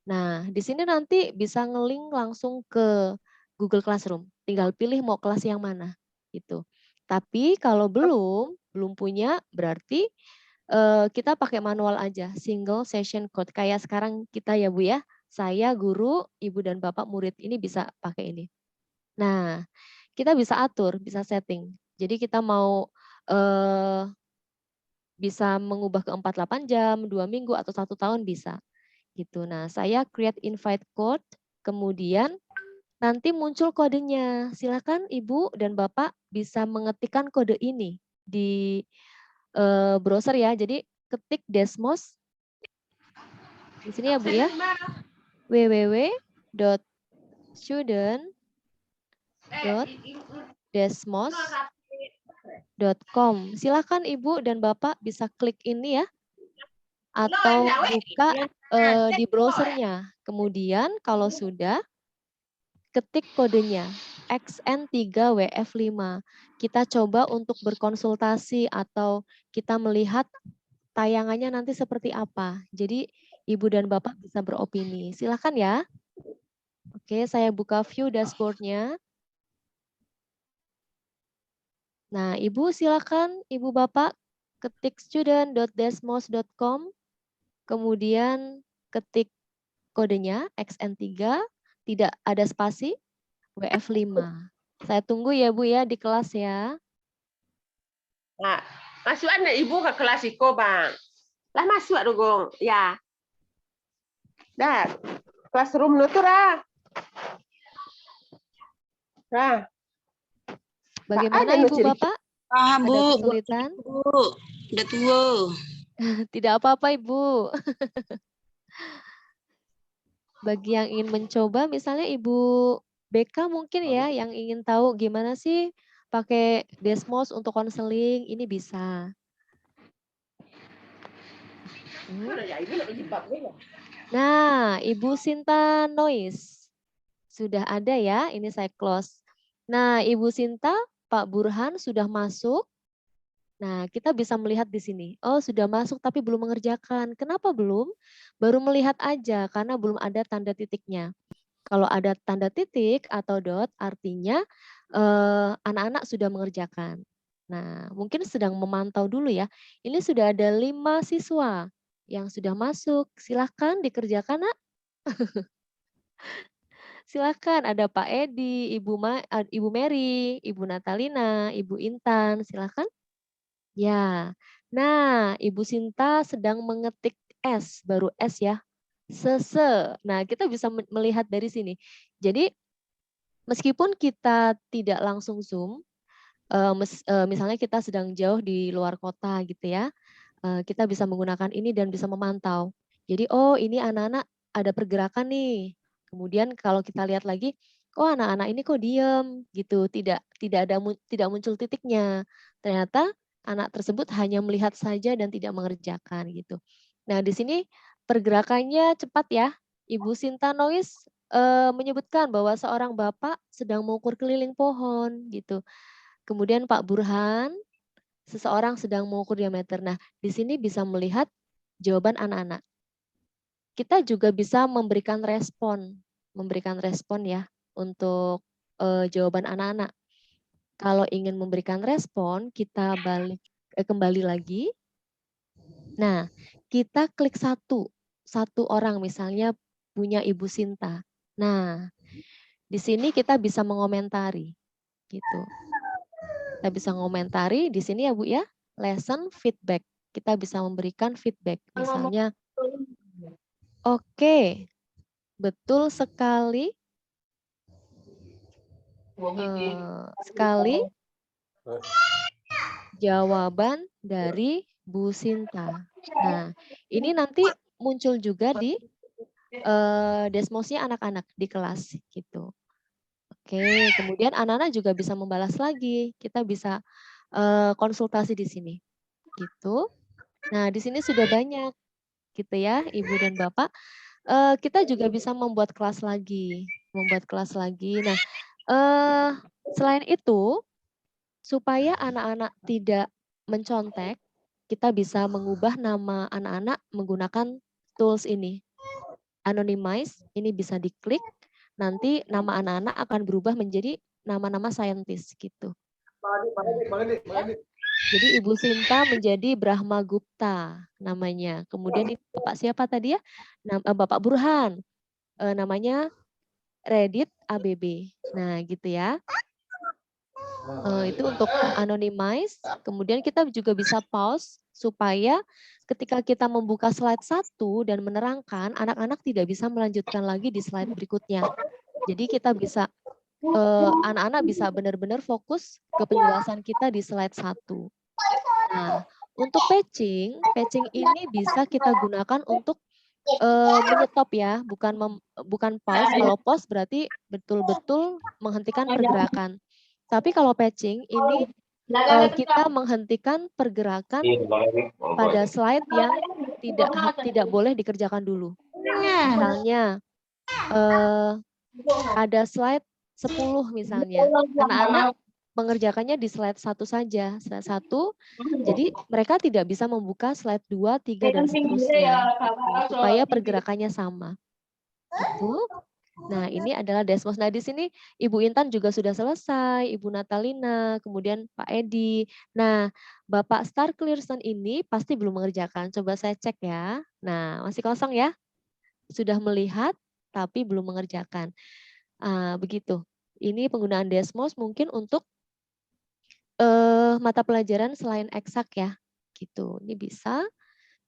Nah, di sini nanti bisa ngelink langsung ke Google Classroom. Tinggal pilih mau kelas yang mana, gitu. Tapi kalau belum punya, berarti kita pakai manual aja, single session code. Kayak sekarang kita ya Bu ya, saya guru, Ibu dan Bapak murid ini bisa pakai ini. Nah, kita bisa atur, bisa setting. Jadi kita mau bisa mengubah ke 48 jam, 2 minggu, atau 1 tahun bisa. Gitu. Nah, saya create invite code, kemudian nanti muncul kodenya. Silakan Ibu dan Bapak bisa mengetikkan kode ini di browser ya. Jadi ketik Desmos di sini ya Bu ya. www.student.desmos.com. Silakan Ibu dan Bapak bisa klik ini ya, atau buka di browsernya. Kemudian kalau sudah, ketik kodenya XN3WF5. Kita coba untuk berkonsultasi atau kita melihat tayangannya nanti seperti apa. Jadi Ibu dan Bapak bisa beropini. Silakan ya. Oke, saya buka view dashboard-nya. Nah, Ibu silakan, Ibu Bapak ketik student.desmos.com, kemudian ketik kodenya XN3, tidak ada spasi, WF5. Saya tunggu ya Bu ya di kelas ya. Nah, masuk anak ibu ke kelas Iko, Bang. Lah masuk dong, ya. Dah, classroom lu tuh lah. Nah, Bagaimana ada Ibu ciri- Bapak? Paham, Ada Bu. kesulitan? Bu, udah tua. Tidak apa-apa Ibu. Bagi yang ingin mencoba, misalnya Ibu BK mungkin ya, yang ingin tahu gimana sih pakai Desmos untuk konseling, ini bisa. Nah, Ibu Sinta Noise. Sudah ada ya, ini saya close. Nah, Ibu Sinta, Pak Burhan sudah masuk. Nah, kita bisa melihat di sini. Oh, sudah masuk tapi belum mengerjakan. Kenapa belum? Baru melihat aja karena belum ada tanda titiknya. Kalau ada tanda titik atau dot, artinya anak-anak sudah mengerjakan. Nah, mungkin sedang memantau dulu ya. Ini sudah ada 5 siswa yang sudah masuk. Silahkan dikerjakan, Nak. Silakan, ada Pak Edi, Ibu Mary, Ibu Natalina, Ibu Intan, silakan. Ya, nah Ibu Sinta sedang mengetik S, baru S ya. Sese. Nah, kita bisa melihat dari sini. Jadi, meskipun kita tidak langsung Zoom, misalnya kita sedang jauh di luar kota gitu ya, kita bisa menggunakan ini dan bisa memantau. Jadi, oh ini anak-anak ada pergerakan nih. Kemudian kalau kita lihat lagi, oh anak-anak ini kok diem gitu, tidak muncul titiknya. Ternyata anak tersebut hanya melihat saja dan tidak mengerjakan gitu. Nah di sini pergerakannya cepat ya. Ibu Sinta Nois menyebutkan bahwa seorang bapak sedang mengukur keliling pohon gitu. Kemudian Pak Burhan, seseorang sedang mengukur diameter. Nah di sini bisa melihat jawaban anak-anak. Kita juga bisa memberikan respon ya untuk jawaban anak-anak. Kalau ingin memberikan respon, kita kembali lagi. Nah, kita klik satu orang misalnya punya Ibu Sinta. Nah, di sini kita bisa mengomentari gitu. Kita bisa mengomentari di sini ya Bu ya, lesson feedback. Kita bisa memberikan feedback. Misalnya, oke, betul sekali. Jawaban dari Bu Sinta. Nah, ini nanti muncul juga di Desmosnya anak-anak di kelas gitu. Oke, kemudian anak-anak juga bisa membalas lagi. Kita bisa konsultasi di sini. Gitu. Nah, di sini sudah banyak gitu ya, Ibu dan Bapak. Kita juga bisa membuat kelas lagi, Nah, selain itu, supaya anak-anak tidak mencontek, kita bisa mengubah nama anak-anak menggunakan tools ini. Anonymize, ini bisa diklik, nanti nama anak-anak akan berubah menjadi nama-nama saintis gitu. Jadi Ibu Sinta menjadi Brahma Gupta namanya. Kemudian Bapak siapa tadi ya? Bapak Burhan, namanya Reddit ABB. Nah, gitu ya. Itu untuk anonymize. Kemudian kita juga bisa pause supaya ketika kita membuka slide 1 dan menerangkan, anak-anak tidak bisa melanjutkan lagi di slide berikutnya. Jadi kita bisa anak-anak bisa benar-benar fokus ke penjelasan kita di slide 1. Nah, untuk patching ini bisa kita gunakan untuk menyetop ya, bukan pause. Kalau pause berarti betul-betul menghentikan pergerakan. Tapi kalau patching ini kita menghentikan pergerakan pada slide yang tidak boleh dikerjakan dulu. Misalnya ada slide 10 misalnya, anak-anak mengerjakannya di slide 1 saja, slide 1. Jadi mereka tidak bisa membuka slide 2, 3 dan seterusnya, gitu, supaya pergerakannya sama. Itu. Nah, ini adalah Desmos. Nah, di sini Ibu Intan juga sudah selesai, Ibu Natalina, kemudian Pak Edi. Nah, Bapak Star Clearson ini pasti belum mengerjakan. Coba saya cek ya. Nah, masih kosong ya? Sudah melihat tapi belum mengerjakan. Begitu. Ini penggunaan Desmos mungkin untuk mata pelajaran selain eksak ya. Gitu. Ini bisa.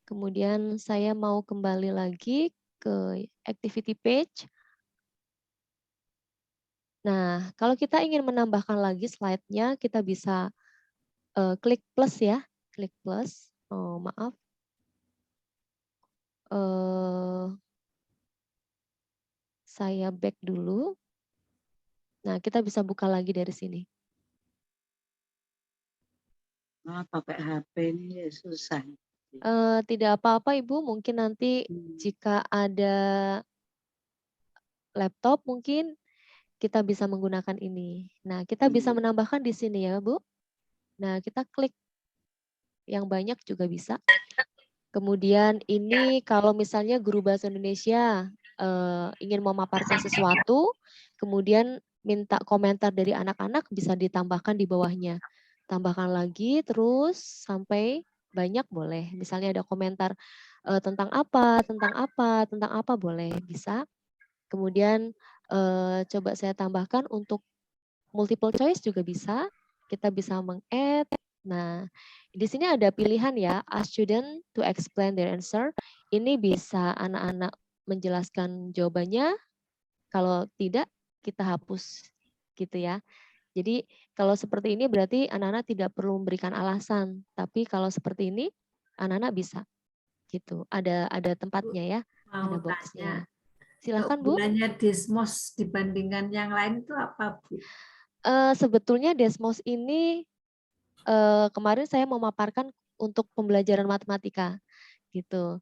Kemudian saya mau kembali lagi ke activity page. Nah, kalau kita ingin menambahkan lagi slide-nya, kita bisa klik plus ya, klik plus. Oh, maaf. Saya back dulu. Nah, kita bisa buka lagi dari sini. Pakai HP ini ya susah. Tidak apa-apa Ibu, mungkin nanti jika ada laptop mungkin kita bisa menggunakan ini. Nah, kita bisa menambahkan di sini ya, Bu. Nah, kita klik yang banyak juga bisa. Kemudian ini kalau misalnya guru bahasa Indonesia ingin memaparkan sesuatu, kemudian minta komentar dari anak-anak bisa ditambahkan di bawahnya. Tambahkan lagi terus sampai banyak boleh. Misalnya ada komentar tentang apa boleh, bisa. Kemudian coba saya tambahkan untuk multiple choice juga bisa. Kita bisa meng-add. Nah, di sini ada pilihan ya, ask student to explain their answer. Ini bisa anak-anak menjelaskan jawabannya. Kalau tidak, kita hapus gitu ya. Jadi kalau seperti ini berarti anak-anak tidak perlu memberikan alasan. Tapi kalau seperti ini, anak-anak bisa gitu. Ada tempatnya ya, ada Mau boxnya. tanya, Silakan Bu. gunanya Desmos dibandingkan yang lain itu apa Bu? Sebetulnya Desmos ini kemarin saya memaparkan untuk pembelajaran matematika gitu.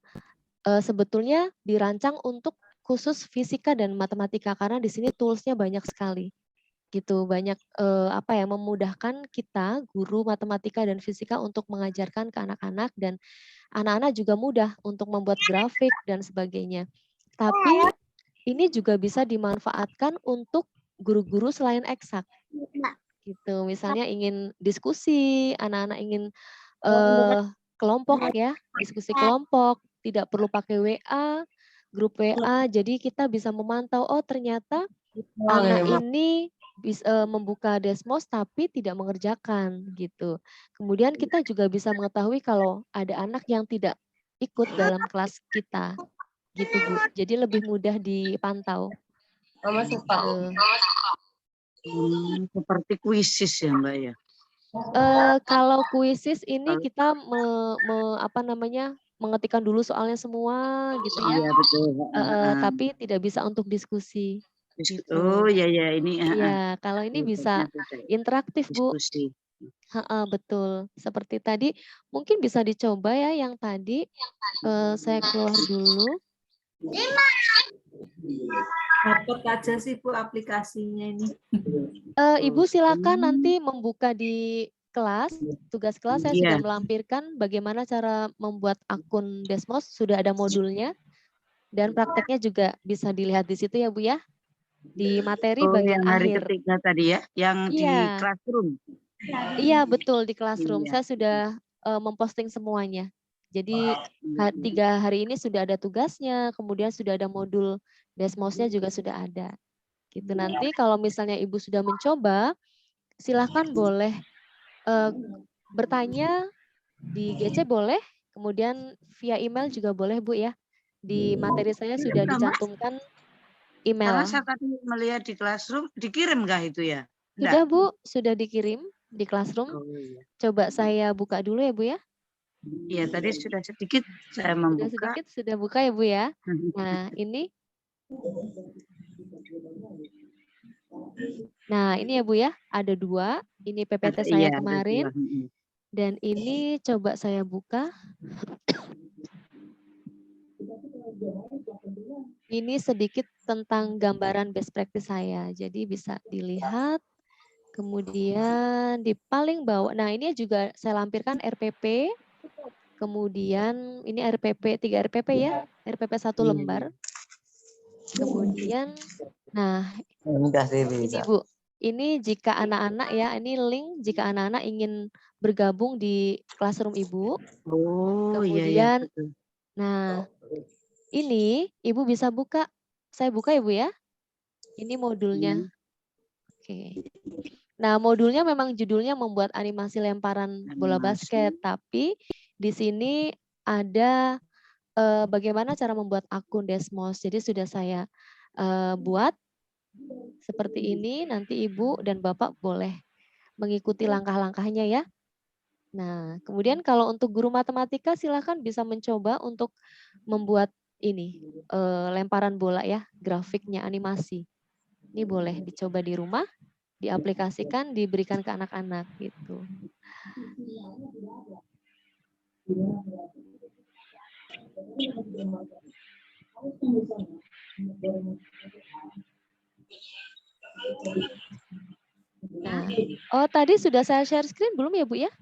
Sebetulnya dirancang untuk khusus fisika dan matematika karena di sini toolsnya banyak sekali gitu, banyak memudahkan kita guru matematika dan fisika untuk mengajarkan ke anak-anak, dan anak-anak juga mudah untuk membuat grafik dan sebagainya. Tapi ini juga bisa dimanfaatkan untuk guru-guru selain eksak gitu. Misalnya ingin diskusi, anak-anak ingin kelompok ya, diskusi kelompok, tidak perlu pakai WA, grup WA, jadi kita bisa memantau, oh ternyata anak ini bisa membuka Desmos tapi tidak mengerjakan gitu. Kemudian kita juga bisa mengetahui kalau ada anak yang tidak ikut dalam kelas kita gitu Bu. Jadi lebih mudah dipantau. Mama suka. Seperti kuisis ya Mbak ya. Kalau kuisis ini kita mengetikkan dulu soalnya semua gitu ya. Iya betul. Tapi tidak bisa untuk diskusi. Gitu. Oh ya ini. Iya, kalau ini bisa interaktif Bu. Diskusi. Betul. Seperti tadi mungkin bisa dicoba ya yang tadi. Saya keluar dulu. Dapat aja sih Bu aplikasinya ini. Ibu silakan nanti membuka di kelas, tugas kelas saya sudah melampirkan bagaimana cara membuat akun Desmos, sudah ada modulnya, dan prakteknya juga bisa dilihat di situ ya Bu ya, di materi bagian yang hari akhir. ketiga tadi ya, yang di classroom. Iya betul, di classroom. Saya sudah memposting semuanya. Jadi 3 hari ini sudah ada tugasnya, kemudian sudah ada modul Desmosnya juga sudah ada. Gitu nanti kalau misalnya Ibu sudah mencoba, silahkan boleh bertanya di GC boleh, kemudian via email juga boleh Bu ya. Di materi saya sudah dicantumkan Karena email. saya tadi melihat di Classroom, dikirim nggak itu ya? Sudah Bu, sudah dikirim di Classroom. Oh, iya. Coba saya buka dulu ya Bu ya. Iya, tadi sudah sedikit saya Sudah membuka. sedikit, sudah buka ya Bu ya. Nah ini. Nah ini ya Bu ya, ada 2. Ini PPT saya Iya, ada kemarin. 2. Dan ini coba saya buka. Ini sedikit tentang gambaran best practice saya. Jadi bisa dilihat. Kemudian di paling bawah, nah ini juga saya lampirkan RPP. Kemudian ini RPP, 3 RPP ya. RPP 1 lembar. Kemudian, nah ini Bu. Ini jika anak-anak ya, ini link jika anak-anak ingin bergabung di Classroom Ibu. Oh, iya, Kemudian, betul. nah ini Ibu bisa buka. Saya buka ya Bu ya. Ini modulnya. Oke. Nah modulnya memang judulnya membuat animasi lemparan bola basket. Tapi di sini ada bagaimana cara membuat akun Desmos. Jadi sudah saya buat seperti ini. Nanti Ibu dan Bapak boleh mengikuti langkah-langkahnya ya. Nah, kemudian kalau untuk guru matematika silakan bisa mencoba untuk membuat ini lemparan bola ya, grafiknya animasi. Ini boleh dicoba di rumah, diaplikasikan, diberikan ke anak-anak gitu. Nah, oh tadi sudah saya share screen belum ya Bu ya?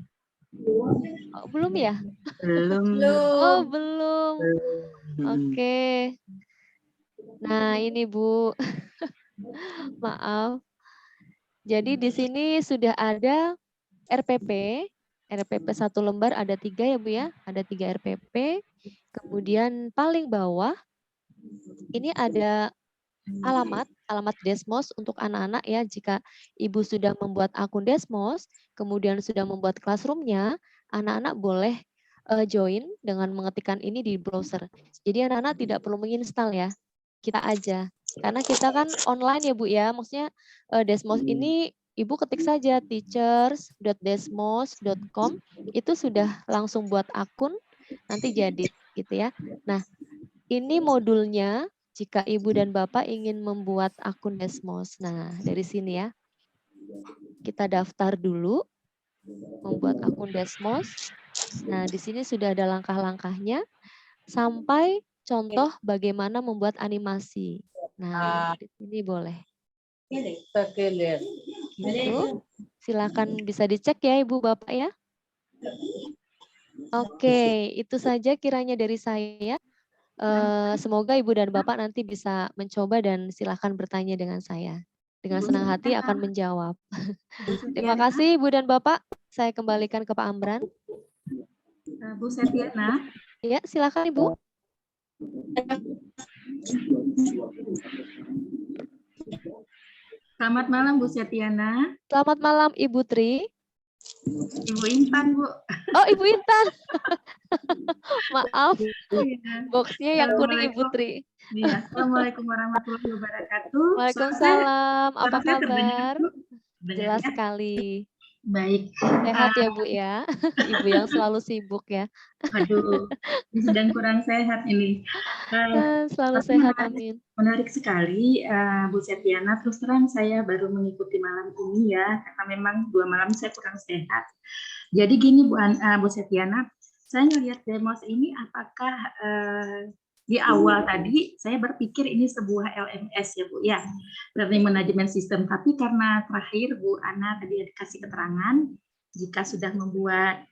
Oh, belum ya? Belum. Oh belum. Oke. Nah ini Bu, maaf. Jadi di sini sudah ada RPP. RPP 1 lembar ada 3 ya Bu ya. Ada 3 RPP. Kemudian paling bawah ini ada alamat Desmos untuk anak-anak ya. Jika Ibu sudah membuat akun Desmos, kemudian sudah membuat classroom-nya, anak-anak boleh join dengan mengetikkan ini di browser. Jadi anak-anak tidak perlu menginstal ya. Kita aja. Karena kita kan online ya Bu ya. Maksudnya Desmos ini Ibu ketik saja teachers.desmos.com, itu sudah langsung buat akun, nanti jadi gitu ya. Nah, ini modulnya jika Ibu dan Bapak ingin membuat akun Desmos. Nah, dari sini ya. Kita daftar dulu, membuat akun Desmos. Nah, di sini sudah ada langkah-langkahnya, sampai contoh bagaimana membuat animasi. Nah, di sini boleh. Gitu. Silakan bisa dicek ya Ibu Bapak ya. Oke, itu saja kiranya dari saya. Semoga Ibu dan Bapak nanti bisa mencoba dan silakan bertanya dengan saya. Dengan senang hati akan menjawab. Terima kasih Ibu dan Bapak. Saya kembalikan ke Pak Amran. Bu Setiana. Ya, silakan Ibu. Selamat malam Bu Setiana. Selamat malam Ibu Tri. Ibu Intan Bu. Oh Ibu Intan. Maaf. Boxnya yang kuning Ibu Tri. Iya. Assalamualaikum warahmatullahi wabarakatuh. Waalaikumsalam. Apa Suara saya terdengar, kabar? Bu? Jelas ya? sekali. Baik. Sehat ya Bu ya. Ibu yang selalu sibuk ya. Aduh, sedang kurang sehat ini. Selalu Tapi sehat, amin. Menarik sekali, Bu Setiana. Terus terang saya baru mengikuti malam ini ya, karena memang 2 malam saya kurang sehat. Jadi gini Bu Setiana, saya melihat Demos ini apakah di awal tadi saya berpikir ini sebuah LMS ya Bu ya, Learning Management System. Tapi karena terakhir Bu Ana tadi dikasih keterangan, jika sudah membuat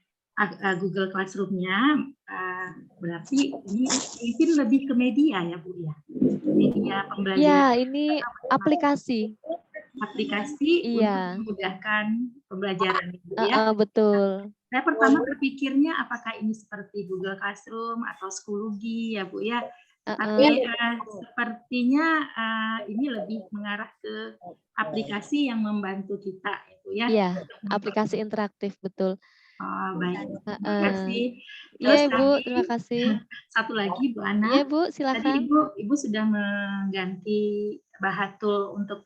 Google Classroom-nya, berarti ini mungkin lebih ke media ya Bu ya, media pembelajaran. Ya, ini aplikasi. Aplikasi Iya. untuk memudahkan pembelajaran ya. Betul. Saya pertama berpikirnya apakah ini seperti Google Classroom atau Schoology ya Bu ya. Tapi sepertinya ini lebih mengarah ke aplikasi yang membantu kita itu ya. Iya, aplikasi interaktif, betul. Oh, baik. Terima Heeh. kasih. Iya, Terus Ibu, tadi terima kasih. satu lagi Bu Ana. Iya, Bu, Tadi silakan. Ibu sudah mengganti Bahatul untuk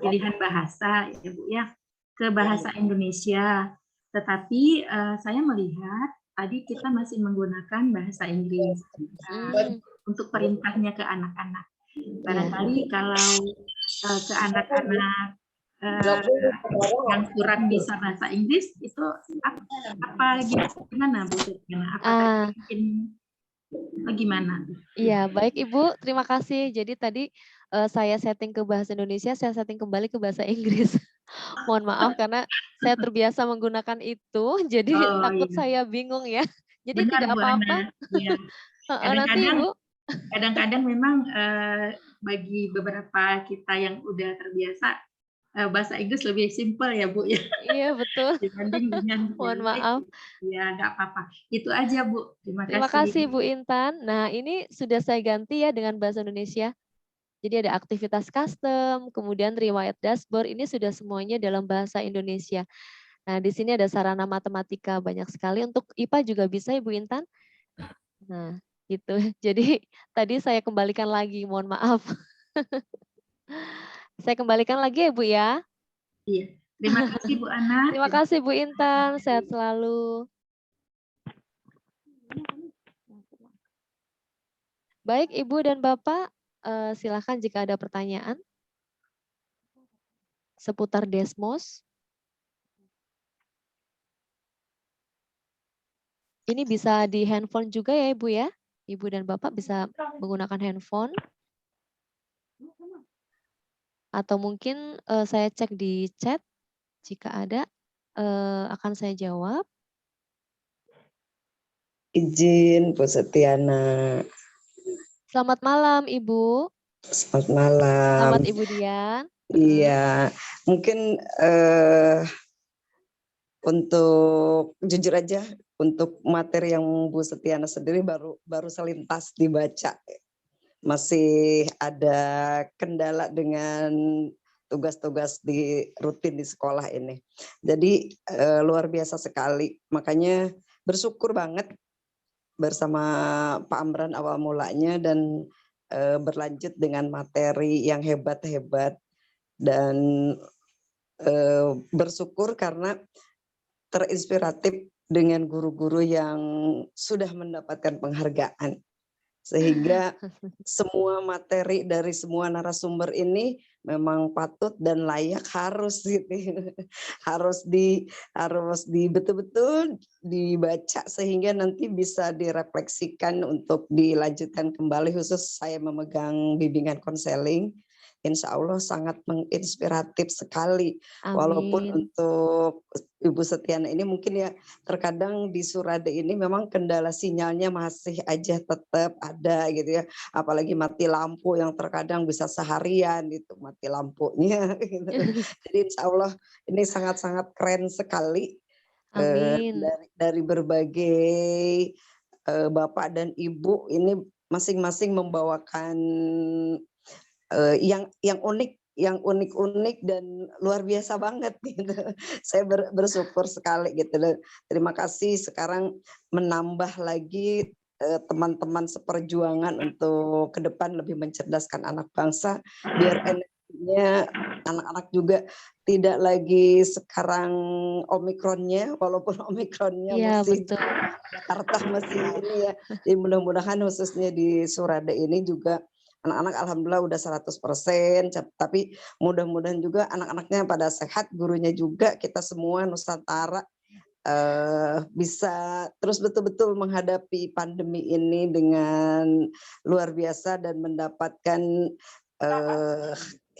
pilihan bahasa ya Bu ya ke bahasa Indonesia. Tetapi saya melihat tadi kita masih menggunakan bahasa Inggris untuk perintahnya ke anak-anak. Barangkali kalau ke anak-anak yang kurang bisa bahasa Inggris itu apa gimana Bu Setiana? Apakah mungkin gimana? Iya, baik Ibu, terima kasih. Jadi tadi saya setting ke bahasa Indonesia, saya setting kembali ke bahasa Inggris. Mohon maaf karena saya terbiasa menggunakan itu, jadi takut saya bingung ya. Jadi Benar, tidak Bu apa-apa. Ana. Ya. Nanti Ibu. Kadang-kadang memang bagi beberapa kita yang udah terbiasa bahasa Inggris lebih simpel ya Bu ya. Iya betul. Dibanding dengan Mohon maaf. Ya nggak apa-apa. Itu aja Bu. Terima kasih Bu Intan. Nah ini sudah saya ganti ya dengan bahasa Indonesia. Jadi ada aktivitas custom, kemudian riwayat dashboard, ini sudah semuanya dalam bahasa Indonesia. Nah di sini ada sarana matematika banyak sekali, untuk IPA juga bisa ya Bu Intan. Nah gitu, jadi tadi saya kembalikan lagi, mohon maaf. Saya kembalikan lagi ya Bu ya. Iya, terima kasih Bu Ana. Terima kasih Bu Intan, sehat selalu. Baik Ibu dan Bapak, silakan jika ada pertanyaan seputar Desmos. Ini bisa di handphone juga ya Ibu ya. Ibu dan Bapak bisa menggunakan handphone. Atau mungkin saya cek di chat, jika ada akan saya jawab. Izin Bu Setiana. Selamat malam Ibu. Selamat malam. Selamat Ibu Dian. Iya, mungkin untuk jujur aja, untuk materi yang Bu Setiana sendiri baru selintas dibaca. Masih ada kendala dengan tugas-tugas rutin di sekolah ini. Jadi luar biasa sekali. Makanya bersyukur banget bersama Pak Amran awal mulanya dan berlanjut dengan materi yang hebat-hebat dan bersyukur karena terinspiratif dengan guru-guru yang sudah mendapatkan penghargaan. Sehingga semua materi dari semua narasumber ini memang patut dan layak harus betul-betul dibaca sehingga nanti bisa direfleksikan untuk dilanjutkan kembali, khusus saya memegang bimbingan konseling. Insya Allah sangat menginspiratif sekali. Amin. Walaupun untuk Ibu Setiana ini mungkin ya terkadang di Surade ini memang kendala sinyalnya masih aja tetap ada gitu ya. Apalagi mati lampu yang terkadang bisa seharian itu mati lampunya. Gitu. Jadi insya Allah ini sangat-sangat keren sekali. Amin. Dari berbagai Bapak dan Ibu ini masing-masing membawakan yang unik dan luar biasa banget gitu. Saya bersyukur sekali gitu. Terima kasih, sekarang menambah lagi teman-teman seperjuangan untuk ke depan lebih mencerdaskan anak bangsa biar energinya anak-anak juga tidak lagi sekarang omikronnya, walaupun omikronnya ya, masih betul. Jakarta masih ini ya. Jadi mudah-mudahan khususnya di Surade ini juga anak-anak alhamdulillah udah 100%, tapi mudah-mudahan juga anak-anaknya pada sehat, gurunya juga, kita semua Nusantara bisa terus betul-betul menghadapi pandemi ini dengan luar biasa dan mendapatkan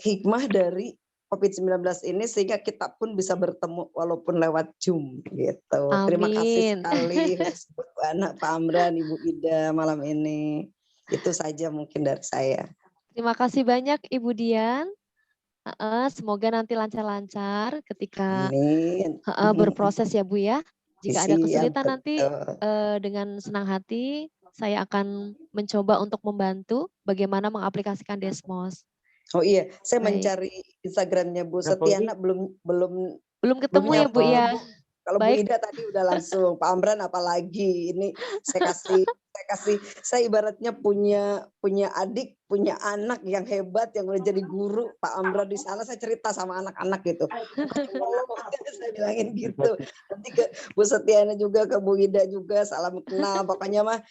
hikmah dari COVID-19 ini sehingga kita pun bisa bertemu walaupun lewat Zoom gitu. Amin. Terima kasih sekali anak Pak Amran, Ibu Ida malam ini. Itu saja mungkin dari saya. Terima kasih banyak Ibu Dian. Semoga nanti lancar-lancar ketika berproses ya Bu ya. Jika ada kesulitan nanti dengan senang hati saya akan mencoba untuk membantu bagaimana mengaplikasikan Desmos. Oh iya, saya Baik. mencari Instagramnya Bu Nah, Setiana belum Belum ketemu ya Bu nyampe, ya. Bu. Kalau Bu Baik. Ida tadi udah langsung, Pak Amran apalagi ini saya ibaratnya punya adik, punya anak yang hebat yang udah jadi guru. Pak Amran di sana saya cerita sama anak-anak gitu. Saya bilangin gitu. Nanti ke Bu Setiana juga, ke Bu Ida juga, salam kenal. Pokoknya mah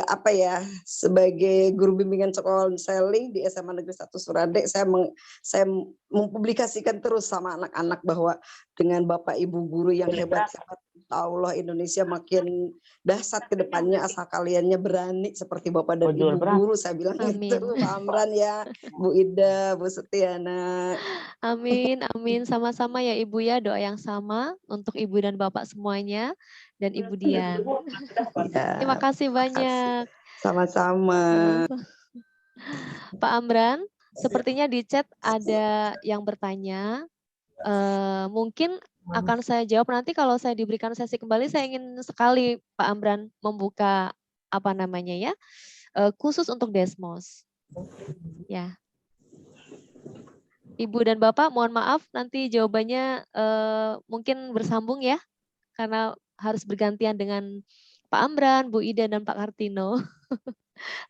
apa ya, sebagai guru bimbingan sekolah konseling di SMA Negeri 1 Surade, saya mempublikasikan terus sama anak-anak bahwa dengan Bapak Ibu guru yang hebat-hebat, Allah Indonesia makin dahsyat ke depannya asal kaliannya berani seperti Bapak dan Ibu guru, saya bilang gitu. Pak Amran ya, Bu Ida, Bu Setiana. Amin, amin. Sama-sama ya Ibu ya, doa yang sama untuk Ibu dan Bapak semuanya dan Ibu Dian. Ya, Terima kasih banyak. sama-sama. Pak Amran, sepertinya di chat ada yang bertanya. Mungkin akan saya jawab nanti kalau saya diberikan sesi kembali. Saya ingin sekali Pak Amran membuka apa namanya ya, khusus untuk Desmos. Ya. Ibu dan Bapak, mohon maaf nanti jawabannya mungkin bersambung ya, karena harus bergantian dengan Pak Amran, Bu Ida, dan Pak Kartino.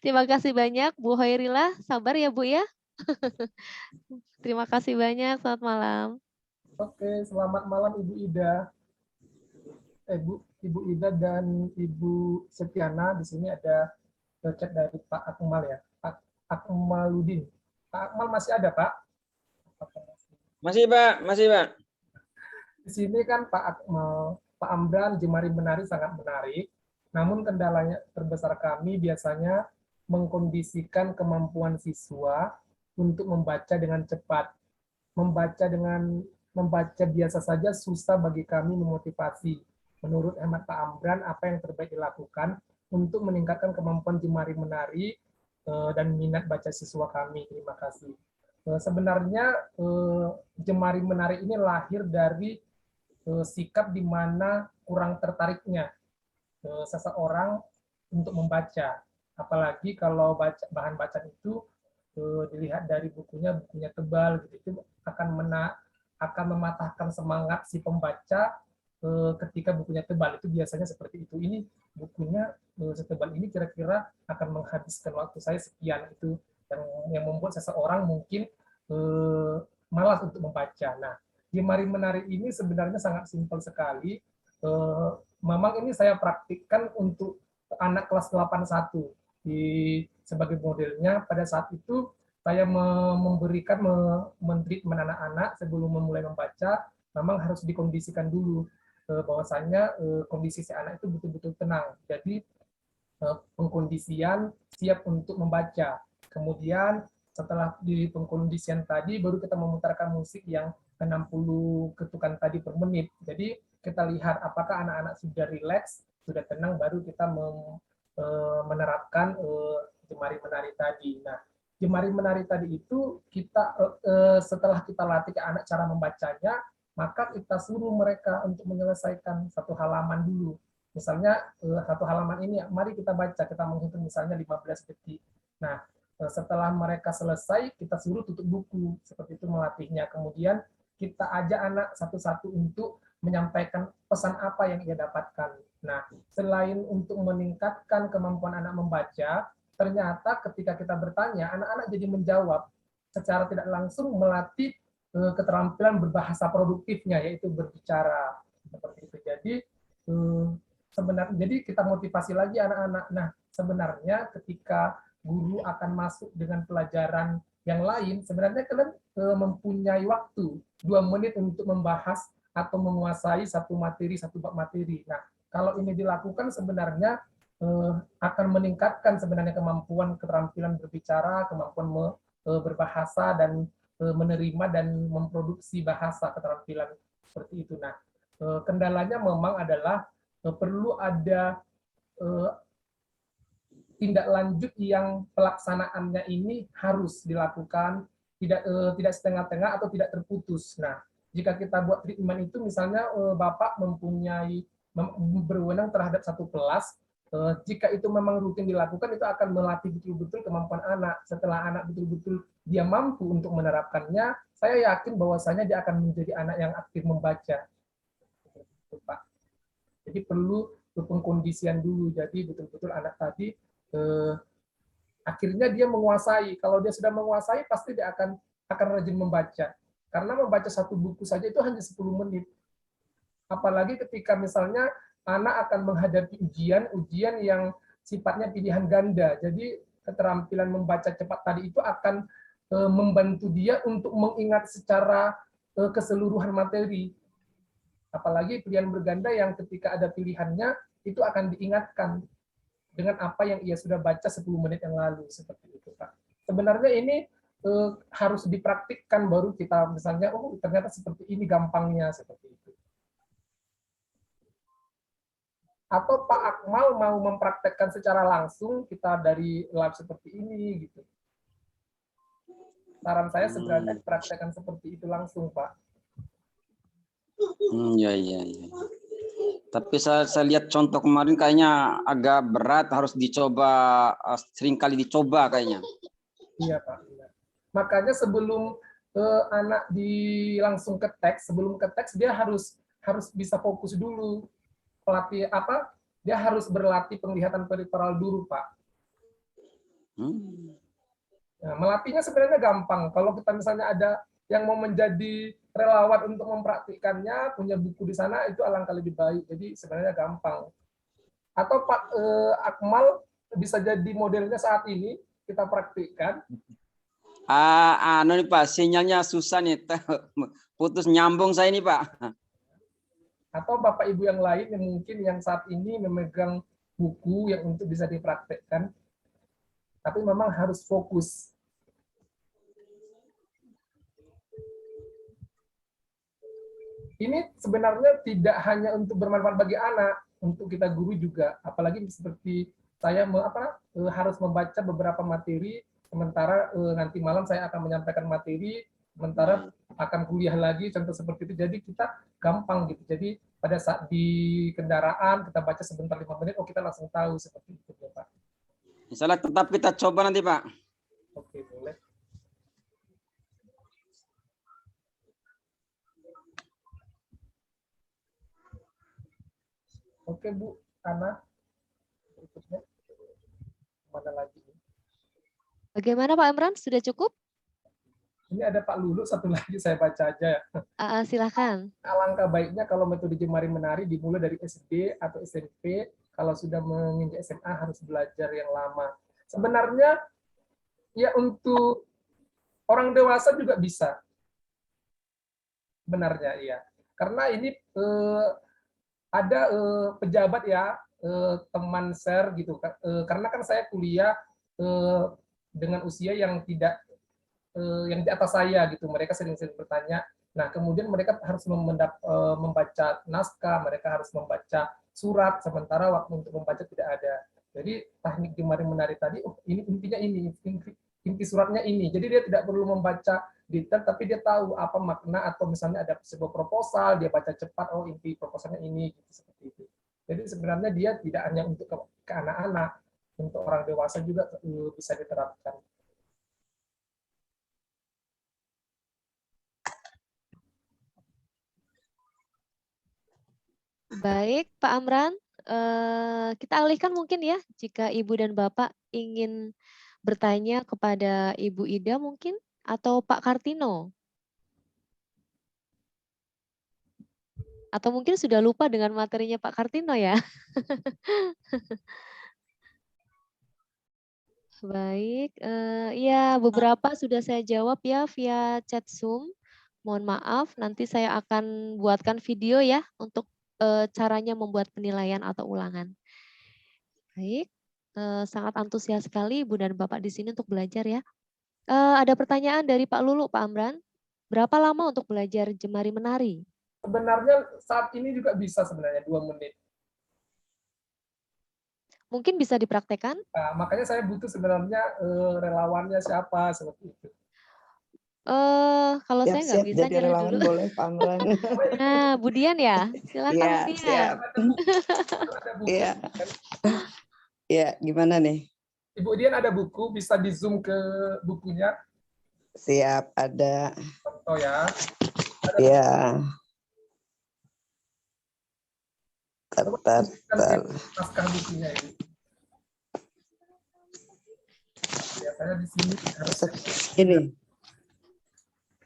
Terima kasih banyak, Bu Hoirila. Sabar ya Bu ya. Terima kasih banyak, selamat malam. Oke, selamat malam Ibu Ida. Ibu Ida dan Ibu Setiana. Di sini ada chat dari Pak Akmal ya, Pak Akmaludin. Pak Akmal masih ada Pak? Masih Pak, masih Pak. Di sini kan Pak Akmal, Pak Amran, Jemari Menari sangat menarik. Namun kendalanya terbesar kami biasanya mengkondisikan kemampuan siswa untuk membaca dengan cepat. Membaca biasa saja susah bagi kami memotivasi. Menurut hemat Pak Amran, apa yang terbaik dilakukan untuk meningkatkan kemampuan Jemari Menari dan minat baca siswa kami? Terima kasih. Sebenarnya Jemari Menari ini lahir dari sikap di mana kurang tertariknya seseorang untuk membaca. Apalagi kalau bahan bacaan itu dilihat dari bukunya tebal, gitu, itu akan mematahkan semangat si pembaca ketika bukunya tebal. Itu biasanya seperti itu. Ini bukunya setebal ini kira-kira akan menghabiskan waktu saya sekian, itu yang membuat seseorang mungkin malas untuk membaca. Nah, Jemari Menari ini sebenarnya sangat simpel sekali. Memang ini saya praktikkan untuk anak kelas 81 sebagai modelnya. Pada saat itu saya memberikan mentreatment anak-anak sebelum memulai membaca, memang harus dikondisikan dulu bahwasanya kondisi si anak itu betul-betul tenang. Jadi pengkondisian siap untuk membaca. Kemudian setelah di pengkondisian tadi baru kita memutarkan musik yang 60 ketukan tadi per menit. Jadi kita lihat apakah anak-anak sudah rileks, sudah tenang, baru kita menerapkan Jemari Menari tadi. Nah, Jemari Menari tadi itu kita setelah kita latih ke anak cara membacanya, maka kita suruh mereka untuk menyelesaikan satu halaman dulu. Misalnya satu halaman ini, mari kita baca, kita menghitung misalnya 15 detik. Nah, setelah mereka selesai, kita suruh tutup buku, seperti itu melatihnya. Kemudian kita ajak anak satu-satu untuk menyampaikan pesan apa yang ia dapatkan. Nah, selain untuk meningkatkan kemampuan anak membaca, ternyata ketika kita bertanya, anak-anak jadi menjawab secara tidak langsung, melatih keterampilan berbahasa produktifnya, yaitu berbicara. Seperti itu. Jadi sebenarnya, jadi kita motivasi lagi anak-anak. Nah, sebenarnya ketika guru akan masuk dengan pelajaran yang lain, sebenarnya kalian mempunyai waktu 2 menit untuk membahas atau menguasai satu materi, satu bab materi. Nah, kalau ini dilakukan sebenarnya akan meningkatkan sebenarnya kemampuan keterampilan berbicara, kemampuan berbahasa, dan menerima dan memproduksi bahasa, keterampilan seperti itu. Nah, kendalanya memang adalah perlu ada tindak lanjut yang pelaksanaannya ini harus dilakukan, tidak setengah-tengah atau tidak terputus. Nah, jika kita buat treatment itu, misalnya Bapak berwenang terhadap satu kelas, Jika itu memang rutin dilakukan, itu akan melatih betul-betul kemampuan anak. Setelah anak betul-betul dia mampu untuk menerapkannya, saya yakin bahwasanya dia akan menjadi anak yang aktif membaca. Pak. Jadi perlu pengkondisian dulu. Jadi betul-betul anak tadi akhirnya dia menguasai. Kalau dia sudah menguasai, pasti dia akan rajin membaca. Karena membaca satu buku saja itu hanya 10 menit. Apalagi ketika misalnya anak akan menghadapi ujian yang sifatnya pilihan ganda. Jadi keterampilan membaca cepat tadi itu akan membantu dia untuk mengingat secara keseluruhan materi. Apalagi pilihan berganda yang ketika ada pilihannya itu akan diingatkan dengan apa yang ia sudah baca 10 menit yang lalu, seperti itu, Pak. Sebenarnya ini harus dipraktikkan baru kita misalnya, oh ternyata seperti ini gampangnya, seperti itu. Atau Pak Akmal mau mempraktekkan secara langsung kita dari live seperti ini gitu. Saran saya sebenarnya dipraktekkan seperti itu langsung, Pak. Ya. Tapi saya lihat contoh kemarin kayaknya agak berat, harus dicoba, seringkali dicoba kayaknya. Iya, Pak. Makanya sebelum anak langsung ke teks, sebelum ke teks dia harus bisa fokus dulu. Pelatih apa? Dia harus berlatih penglihatan peripheral dulu, Pak. Nah, melatihnya sebenarnya gampang. Kalau kita misalnya ada yang mau menjadi relawan untuk mempraktikkannya, punya buku di sana, itu alangkah lebih baik. Jadi sebenarnya gampang. Atau Pak Akmal bisa jadi modelnya saat ini, kita praktikkan. Nih Pak, sinyalnya susah nih. Putus nyambung saya ini, Pak. Atau Bapak Ibu yang lain yang mungkin yang saat ini memegang buku yang untuk bisa dipraktekkan, tapi memang harus fokus. Ini sebenarnya tidak hanya untuk bermanfaat bagi anak, untuk kita guru juga. Apalagi seperti saya harus membaca beberapa materi, sementara nanti malam saya akan menyampaikan materi, sementara akan kuliah lagi, contoh seperti itu. Jadi kita gampang gitu. Jadi pada saat di kendaraan kita baca sebentar 5 menit, oh kita langsung tahu seperti itu, ya, Pak. Misalnya tetap kita coba nanti, Pak. Oke, boleh. Oke, Bu Ana. Berikutnya. Mana lagi? Bagaimana Pak Imran? Sudah cukup? Ini ada Pak Lulu, satu lagi saya baca aja. Silakan. Alangkah baiknya kalau metode jemari menari dimulai dari SD atau SMP, kalau sudah menginjak SMA harus belajar yang lama. Sebenarnya ya untuk orang dewasa juga bisa. Sebenarnya iya. Karena ini ada pejabat ya, teman share gitu. Karena kan saya kuliah dengan usia yang tidak yang di atas saya gitu, mereka sering-sering bertanya. Nah, kemudian mereka harus membaca naskah, mereka harus membaca surat, sementara waktu untuk membaca tidak ada. Jadi teknik jemari menari tadi, oh ini intinya ini, inti suratnya ini. Jadi dia tidak perlu membaca detail, tapi dia tahu apa makna, atau misalnya ada sebuah proposal, dia baca cepat, oh inti proposalnya ini, gitu, seperti itu. Jadi sebenarnya dia tidak hanya untuk ke anak-anak, untuk orang dewasa juga bisa diterapkan. Baik, Pak Amran, kita alihkan mungkin ya, jika Ibu dan Bapak ingin bertanya kepada Ibu Ida mungkin, atau Pak Kartino. Atau mungkin sudah lupa dengan materinya Pak Kartino ya. Baik, ya beberapa sudah saya jawab ya via chat Zoom. Mohon maaf, nanti saya akan buatkan video ya untuk caranya membuat penilaian atau ulangan. Baik, sangat antusias sekali Ibu dan Bapak di sini untuk belajar ya. Ada pertanyaan dari Pak Lulu, Pak Amran. Berapa lama untuk belajar jemari menari? Sebenarnya saat ini juga bisa sebenarnya 2 menit. Mungkin bisa dipraktekkan? Nah, makanya saya butuh sebenarnya relawannya siapa, seperti itu. Kalau saya nggak bisa jadi relawan dulu. boleh Pak Amran. Nah, Bu Dian ya, silakan Bu Dian. Iya. Ya, gimana nih? Ibu Dian ada buku, bisa di zoom ke bukunya. Siap, ada. Contoh ya. Ada Ya. Coba tunjukkan naskah bukunya ini. Biasanya di sini harus ini.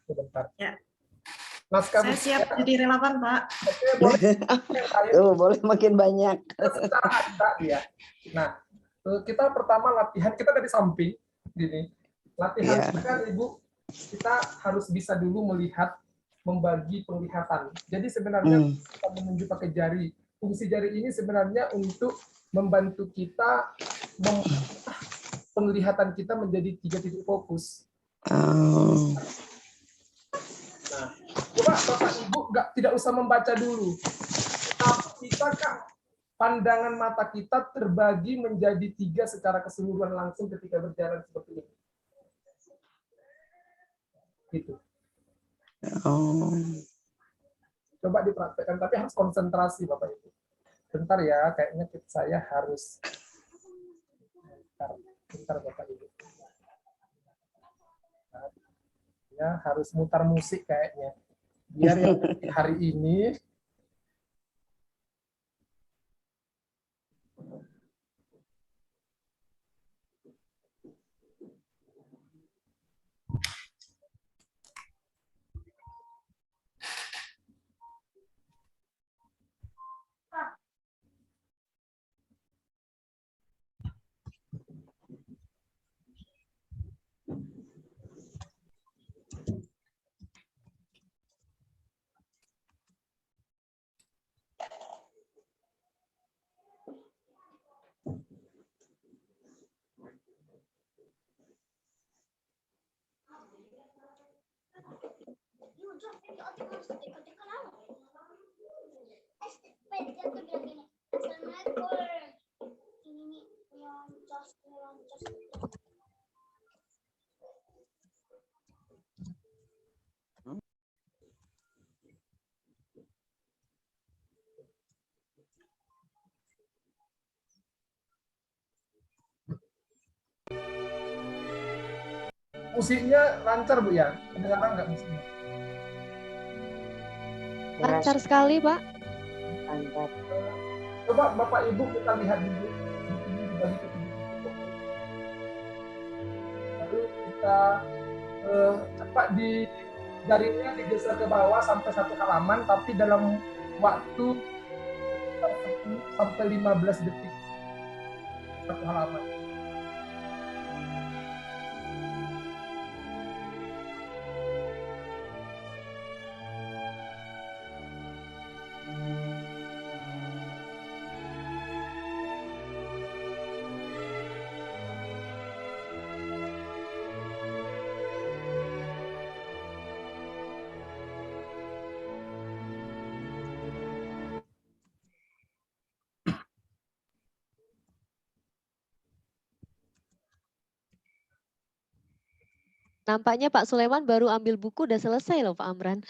Sebentar. Ya. Naskah Saya siap bukunya. jadi relawan, Pak. Oke, boleh. Tuh, boleh makin banyak. Secara akta ya. Nah, kita pertama latihan, kita dari samping gini. Latihan kan Ibu, kita harus bisa dulu melihat, membagi penglihatan. Jadi sebenarnya kita menunjuk pakai jari. Fungsi jari ini sebenarnya untuk membantu kita penglihatan kita menjadi 3 titik fokus. Nah, coba Bapak Ibu tidak usah membaca dulu. Tapi kita kan pandangan mata kita terbagi menjadi 3 secara keseluruhan langsung ketika berjalan seperti ini. Gitu. Coba dipraktekkan, tapi harus konsentrasi Bapak Ibu. Bentar ya, kayaknya saya harus. Bentar Bapak Ibu. Ya, harus mutar musik kayaknya. Biar yang hari ini musiknya lancar Bu ya? Kedengaran nggak musiknya? Lancar sekali, Pak. Lancar. Coba Bapak Ibu kita lihat dulu. Ini dibagi ke 3 titik. Lalu kita cepat di jarinya digeser ke bawah sampai 1 halaman, tapi dalam waktu 10 sampai 15 detik 1 halaman. Nampaknya Pak Sulaiman baru ambil buku udah selesai loh Pak Amran.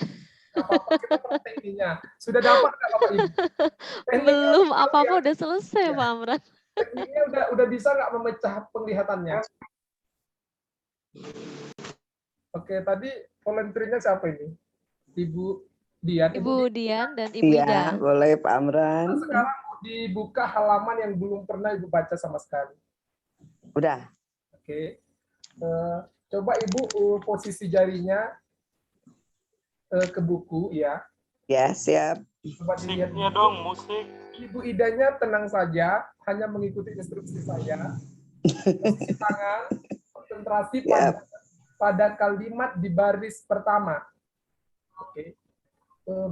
Kita tekniknya. Sudah dapat nggak Bapak Ibu? Belum apa-apa udah selesai Pak Amran. Tekniknya udah bisa nggak memecah penglihatannya? Oke, tadi volunteer-nya siapa ini? Ibu Dian. Ibu Dian dan Ibu Ida. Iya, boleh Pak Amran. Nah, sekarang dibuka halaman yang belum pernah Ibu baca sama sekali. Udah. Oke. Coba Ibu posisi jarinya ke buku ya. Ya, siap. Coba dilihat Musiknya dong, musik. Ibu Idanya tenang saja, hanya mengikuti instruksi saya. Posisi tangan, konsentrasi pada kalimat di baris pertama. Oke.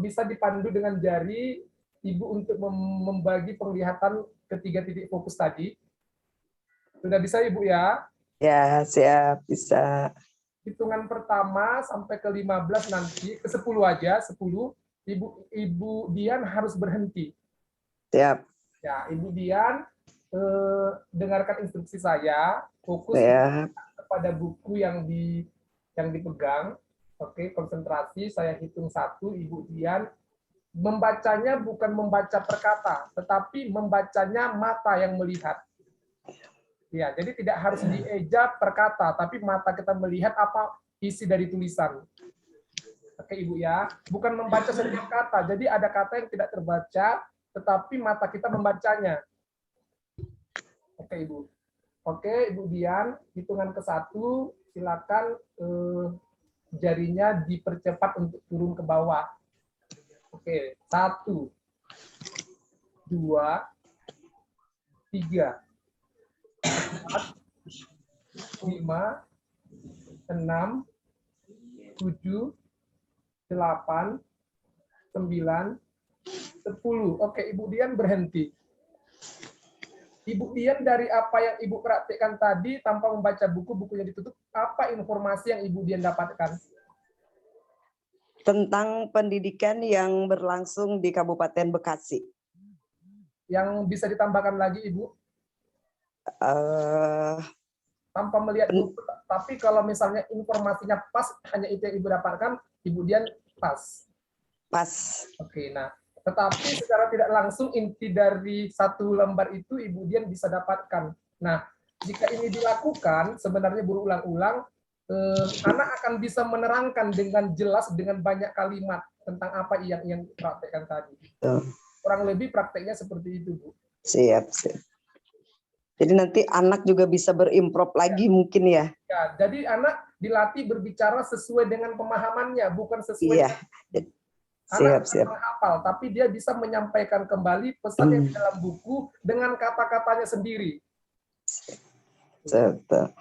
Bisa dipandu dengan jari Ibu untuk membagi penglihatan ke 3 titik fokus tadi. Sudah bisa Ibu ya? Ya, siap, bisa. Hitungan pertama sampai ke 15 nanti, ke 10 aja, 10, Ibu Dian harus berhenti. Siap. Ya, Ibu Dian dengarkan instruksi saya, fokus kepada buku yang dipegang. Oke, konsentrasi, saya hitung 1, Ibu Dian membacanya bukan membaca per kata, tetapi membacanya mata yang melihat. Ya, jadi tidak harus dieja per kata, tapi mata kita melihat apa isi dari tulisan. Oke Ibu ya, bukan membaca setiap kata. Jadi ada kata yang tidak terbaca, tetapi mata kita membacanya. Oke Ibu. Oke Ibu Dian, hitungan ke-1, silakan jarinya dipercepat untuk turun ke bawah. Oke, 1, 2, 3, 4, 5, 6, 7, 8, 9, 10. Oke, Ibu Dian berhenti. Ibu Dian dari apa yang Ibu praktikkan tadi tanpa membaca buku, bukunya ditutup, apa informasi yang Ibu Dian dapatkan? Tentang pendidikan yang berlangsung di Kabupaten Bekasi. Yang bisa ditambahkan lagi Ibu? Tanpa melihat buku, tapi kalau misalnya informasinya pas, hanya itu yang Ibu dapatkan, Ibu Dian pas. Pas. Oke, nah, tetapi secara tidak langsung inti dari satu lembar itu Ibu Dian bisa dapatkan. Nah, jika ini dilakukan, sebenarnya berulang-ulang, anak akan bisa menerangkan dengan jelas, dengan banyak kalimat tentang apa yang praktekkan tadi. Kurang lebih prakteknya seperti itu, Bu. Siap, siap. Jadi nanti anak juga bisa berimprov lagi mungkin ya. Ya, jadi anak dilatih berbicara sesuai dengan pemahamannya, bukan sesuai dengan anak siap. menghafal, tapi dia bisa menyampaikan kembali pesan yang di dalam buku dengan kata-katanya sendiri. Betul.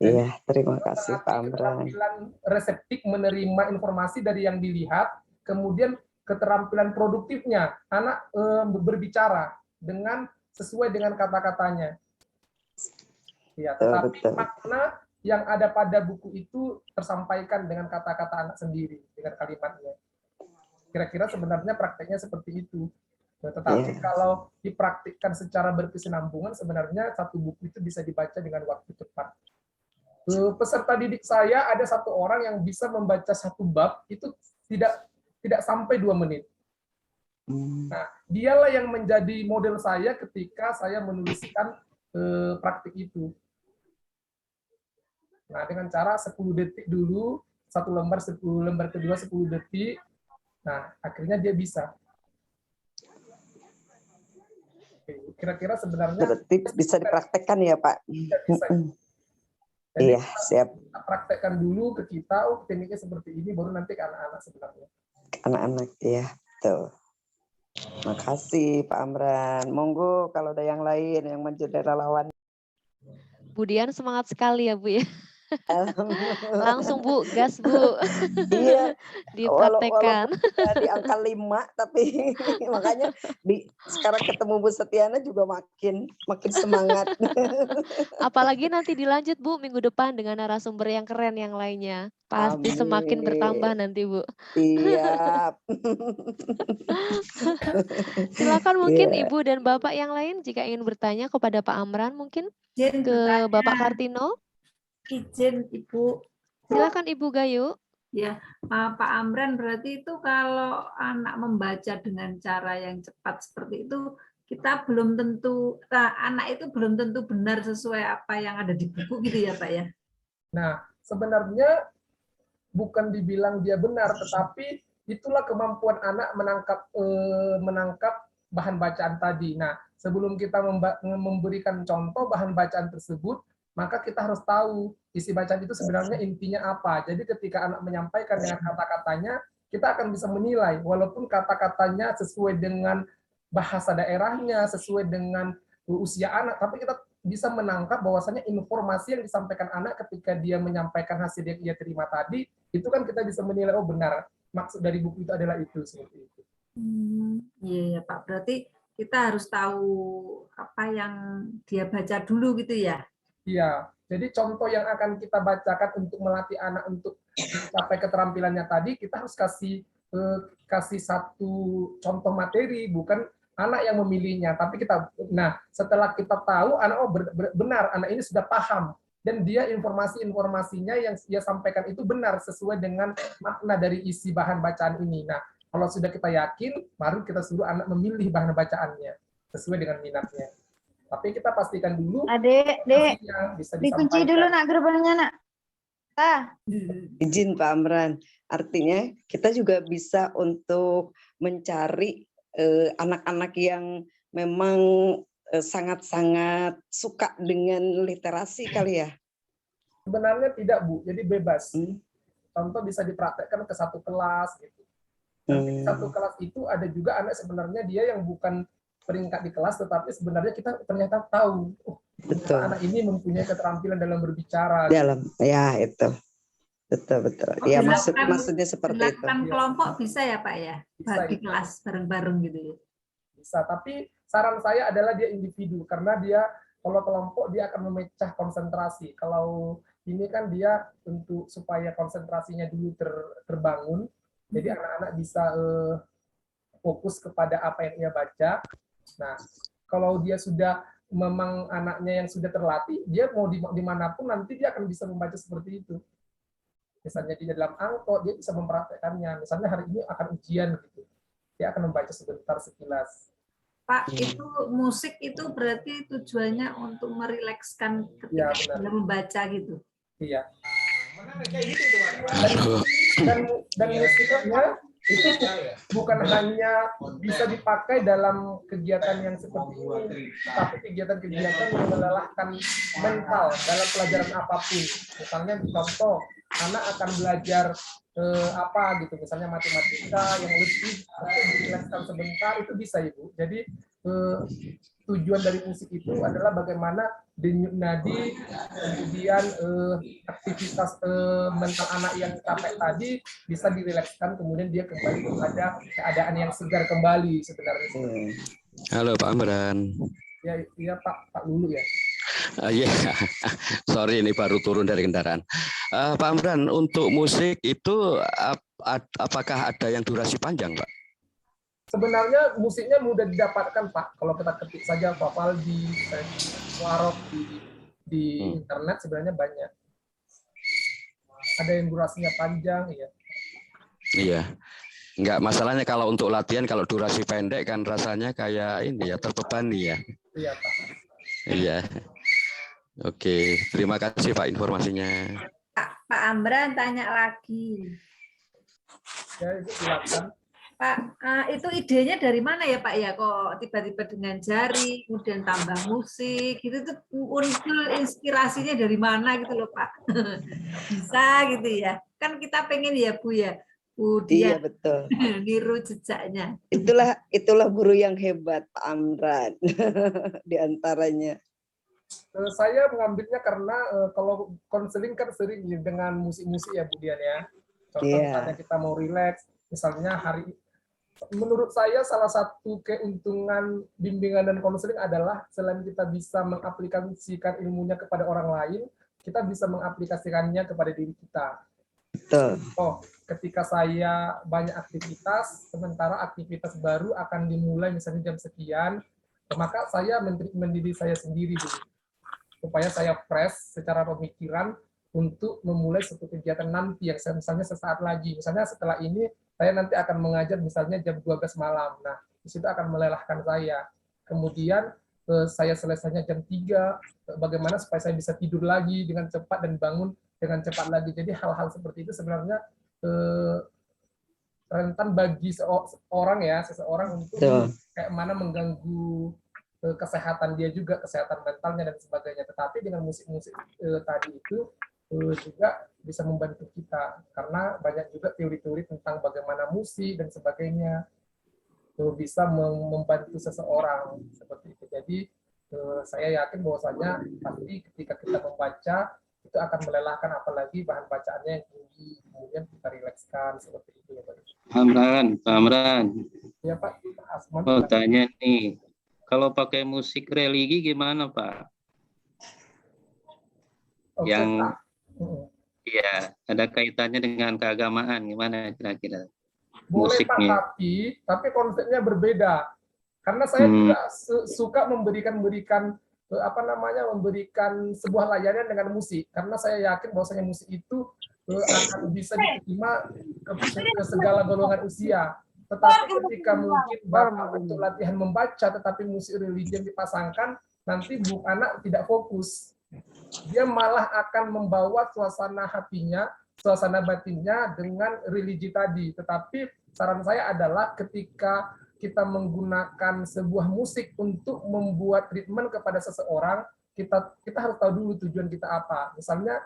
Iya, terima kasih Pak Amran. Keterampilan reseptif menerima informasi dari yang dilihat, kemudian keterampilan produktifnya, anak berbicara dengan sesuai dengan kata-katanya. Ya, tetapi makna yang ada pada buku itu tersampaikan dengan kata-kata anak sendiri, dengan kalimatnya. Kira-kira sebenarnya prakteknya seperti itu. Tetapi kalau dipraktikkan secara berkesinambungan, sebenarnya satu buku itu bisa dibaca dengan waktu cepat. Peserta didik saya ada satu orang yang bisa membaca satu bab itu tidak sampai 2 menit. Nah, dialah yang menjadi model saya ketika saya menuliskan praktik itu. Nah, dengan cara 10 detik dulu, satu lembar, 10 lembar kedua 10 detik. Nah, akhirnya dia bisa. Kira-kira sebenarnya berarti bisa dipraktekkan ya Pak. Bisa. Iya, siap. Kita praktekkan dulu ke kita, oh tekniknya seperti ini, baru nanti ke anak-anak sebenarnya. Anak-anak, ya. Tuh. Makasih Pak Amran. Monggo kalau ada yang lain yang menjadi relawan. Bu Dian semangat sekali ya Bu ya. Langsung Bu, gas Bu. Iya. Dipraktekkan. Walaupun di angka 5, tapi makanya sekarang ketemu Bu Setiana juga makin semangat. Apalagi nanti dilanjut Bu minggu depan dengan narasumber yang keren yang lainnya. Pasti semakin bertambah nanti Bu. Siap. Silakan mungkin Ibu dan Bapak yang lain jika ingin bertanya kepada Pak Amran mungkin ke Bapak Kartino. Izin Ibu. Silakan Ibu Gayu. Ya, Pak Amran berarti itu kalau anak membaca dengan cara yang cepat seperti itu, kita belum tentu, anak itu belum tentu benar sesuai apa yang ada di buku gitu ya Pak ya? Nah, sebenarnya bukan dibilang dia benar, tetapi itulah kemampuan anak menangkap bahan bacaan tadi. Nah, sebelum kita memberikan contoh bahan bacaan tersebut, maka kita harus tahu isi bacaan itu sebenarnya intinya apa. Jadi ketika anak menyampaikan dengan kata-katanya, kita akan bisa menilai, walaupun kata-katanya sesuai dengan bahasa daerahnya, sesuai dengan usia anak, tapi kita bisa menangkap bahwasanya informasi yang disampaikan anak ketika dia menyampaikan hasil yang ia terima tadi, itu kan kita bisa menilai, oh benar, maksud dari buku itu adalah itu, seperti itu. Iya Pak, berarti kita harus tahu apa yang dia baca dulu gitu ya? Iya, jadi contoh yang akan kita bacakan untuk melatih anak untuk mencapai keterampilannya tadi, kita harus kasih satu contoh materi, bukan anak yang memilihnya. Tapi setelah kita tahu, anak benar, anak ini sudah paham dan dia informasinya yang dia sampaikan itu benar sesuai dengan makna dari isi bahan bacaan ini. Nah, kalau sudah kita yakin, baru kita suruh anak memilih bahan bacaannya sesuai dengan minatnya. Tapi kita pastikan dulu Adek, Dek, hasilnya bisa dikunci disampaikan. dulu nak gerbangnya nak. Izin Pak Amran, artinya kita juga bisa untuk mencari anak-anak yang memang sangat-sangat suka dengan literasi kali ya? Sebenarnya tidak, Bu. Jadi bebas. Contoh bisa dipraktekkan ke satu kelas gitu. Nanti di satu kelas itu ada juga anak sebenarnya dia yang bukan peringkat di kelas, tetapi sebenarnya kita ternyata tahu, Betul. anak ini mempunyai keterampilan dalam berbicara. Dalam, ya itu. Betul. Ya maksudnya seperti itu. Dilakukan kelompok bisa ya Pak ya? Bisa, Di kelas bareng-bareng gitu ya? Bisa, tapi saran saya adalah dia individu, karena dia kalau kelompok dia akan memecah konsentrasi. Kalau ini kan dia untuk supaya konsentrasinya dulu terbangun, jadi anak-anak bisa fokus kepada apa yang ia baca. Nah, kalau dia sudah memang anaknya yang sudah terlatih, dia mau dimanapun nanti dia akan bisa membaca seperti itu. Misalnya di dalam angkot, dia bisa mempraktekannya. Misalnya hari ini akan ujian gitu, dia akan membaca sebentar sekilas. Pak, itu musik itu berarti tujuannya untuk merilekskan ketika dia membaca gitu. Iya. Dan musiknya itu bukan hanya bisa dipakai dalam kegiatan yang seperti ini, tapi kegiatan-kegiatan yang melelahkan mental dalam pelajaran apapun. Misalnya contoh, anak akan belajar apa gitu, misalnya matematika yang lebih dirilekskan sebentar, itu bisa Ibu. Jadi tujuan dari musik itu adalah bagaimana denyut nadi, kemudian aktivitas mental anak yang capek tadi bisa dirilekskan, kemudian dia kembali kepada keadaan yang segar kembali sebenarnya. Halo Pak Amran. Ya, iya Pak Lulu ya. Iya, sorry ini baru turun dari kendaraan. Pak Amran, untuk musik itu apakah ada yang durasi panjang, Pak? Sebenarnya musiknya mudah didapatkan, Pak. Kalau kita ketik saja Vivaldi, Warok di internet sebenarnya banyak. Ada yang durasinya panjang, ya. Iya. Enggak, masalahnya kalau untuk latihan, kalau durasi pendek kan rasanya kayak ini ya, terbebani ya. Iya, Pak. Iya. Oke, terima kasih Pak informasinya. Pak Amran tanya lagi. Ya, itu silakan. Pak, itu idenya dari mana ya Pak ya? Kok tiba-tiba dengan jari, kemudian tambah musik, gitu tuh muncul inspirasinya dari mana gitu loh Pak? Bisa gitu ya? Kan kita pengen ya Bu ya, Iya betul. niru jejaknya. Itulah guru yang hebat Pak Amran di antaranya. Saya mengambilnya karena kalau konseling kan sering dengan musik-musik ya Bu Dian ya. Contoh misalnya kita mau rileks, misalnya menurut saya salah satu keuntungan bimbingan dan konseling adalah selain kita bisa mengaplikasikan ilmunya kepada orang lain, kita bisa mengaplikasikannya kepada diri kita. Betul. Oh, ketika saya banyak aktivitas, sementara aktivitas baru akan dimulai misalnya jam sekian, maka saya mendiri saya sendiri dulu, supaya saya fresh secara pemikiran untuk memulai suatu kegiatan nanti yang misalnya sesaat lagi. Misalnya setelah ini saya nanti akan mengajar misalnya jam 12 malam. Nah, di situ akan melelahkan saya. Kemudian saya selesainya jam 3, bagaimana supaya saya bisa tidur lagi dengan cepat dan bangun dengan cepat lagi. Jadi hal-hal seperti itu sebenarnya rentan bagi seseorang untuk kayak mana mengganggu kesehatan dia juga, kesehatan mentalnya dan sebagainya. Tetapi dengan musik-musik tadi itu juga bisa membantu kita, karena banyak juga teori-teori tentang bagaimana musik dan sebagainya bisa membantu seseorang seperti itu. Jadi saya yakin bahwasanya pasti ketika kita membaca itu akan melelahkan, apalagi bahan bacaannya yang tinggi, kemudian kita rilekskan seperti itu ya Pak. Pak Amran. Ya Pak Asman. Mau tanya nih, kalau pakai musik religi gimana Pak? Yang ya ada kaitannya dengan keagamaan, gimana kira-kira? Boleh Pak, tapi konsepnya berbeda. Karena saya juga suka memberikan sebuah layanan dengan musik. Karena saya yakin bahwasanya musik itu akan bisa diterima ke segala golongan usia. Tetapi ketika mungkin Bapak untuk latihan membaca, tetapi musik religi yang dipasangkan, nanti anak tidak fokus. Dia malah akan membawa suasana hatinya, suasana batinnya dengan religi tadi. Tetapi saran saya adalah ketika kita menggunakan sebuah musik untuk membuat treatment kepada seseorang, kita harus tahu dulu tujuan kita apa. Misalnya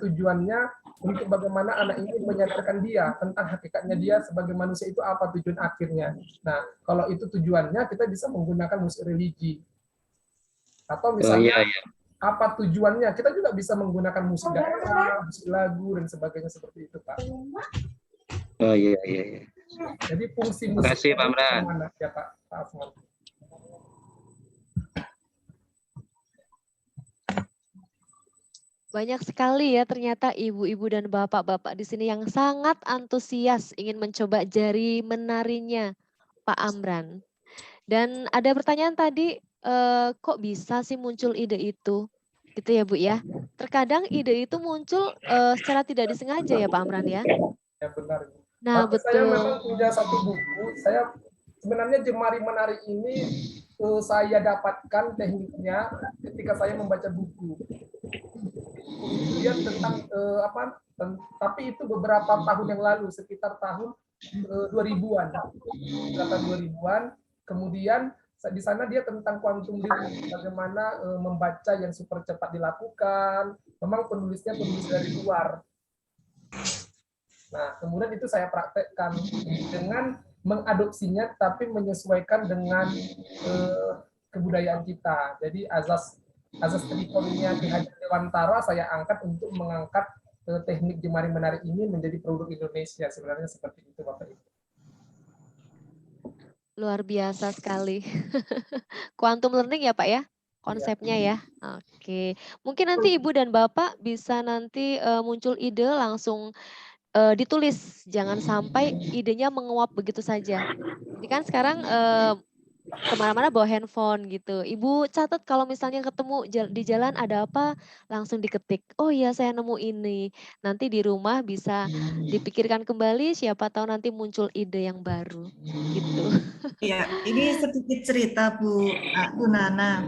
tujuannya untuk bagaimana anak ini menyadarkan dia tentang hakikatnya dia sebagai manusia itu apa tujuan akhirnya. Nah, kalau itu tujuannya, kita bisa menggunakan musik religi. Atau misalnya apa tujuannya, kita juga bisa menggunakan musik daerah, musik lagu dan sebagainya seperti itu, Pak. Oh iya. Jadi fungsi Terima kasih, Pak Amran. mana ya Pak Asman. Banyak sekali ya ternyata ibu-ibu dan bapak-bapak di sini yang sangat antusias ingin mencoba jari menarinya Pak Amran. Dan ada pertanyaan tadi, kok bisa sih muncul ide itu? Gitu ya Bu ya. Terkadang ide itu muncul secara tidak disengaja ya Pak Amran ya. Ya benar. Nah, Tapi saya betul. memang punya satu buku. Saya sebenarnya jemari menari ini saya dapatkan tekniknya ketika saya membaca buku. Kemudian tentang tapi itu beberapa tahun yang lalu, sekitar tahun 2000-an. Kata 2000-an. Kemudian di sana dia tentang quantum leap, bagaimana membaca yang super cepat dilakukan. Memang penulisnya penulis dari luar. Nah, kemudian itu saya praktekkan dengan mengadopsinya, tapi menyesuaikan dengan kebudayaan kita. Jadi azas tritonnya Ki Hajar Dewantara saya angkat untuk mengangkat teknik jemari menari ini menjadi produk Indonesia. Sebenarnya seperti itu, Bapak Ibu. Luar biasa sekali. Quantum learning ya Pak ya? Konsepnya ya. Oke. Mungkin nanti Ibu dan Bapak bisa nanti muncul ide langsung ditulis, jangan sampai idenya menguap begitu saja. Jadi kan sekarang kemana-mana bawa handphone gitu. Ibu catat kalau misalnya ketemu di jalan ada apa, langsung diketik. Oh iya saya nemu ini. Nanti di rumah bisa dipikirkan kembali, siapa tahu nanti muncul ide yang baru. Gitu. Iya, ini sedikit cerita Bu Nana.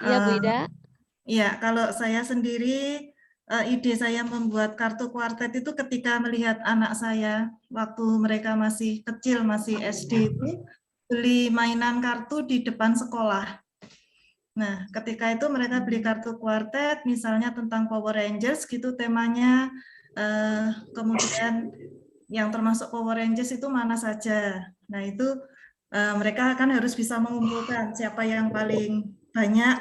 Iya Bu Ida. Iya, kalau saya sendiri ide saya membuat kartu kuartet itu ketika melihat anak saya waktu mereka masih kecil, masih SD itu beli mainan kartu di depan sekolah. Nah, ketika itu mereka beli kartu kuartet, misalnya tentang Power Rangers gitu temanya, kemudian yang termasuk Power Rangers itu mana saja. Nah, itu mereka kan harus bisa mengumpulkan siapa yang paling banyak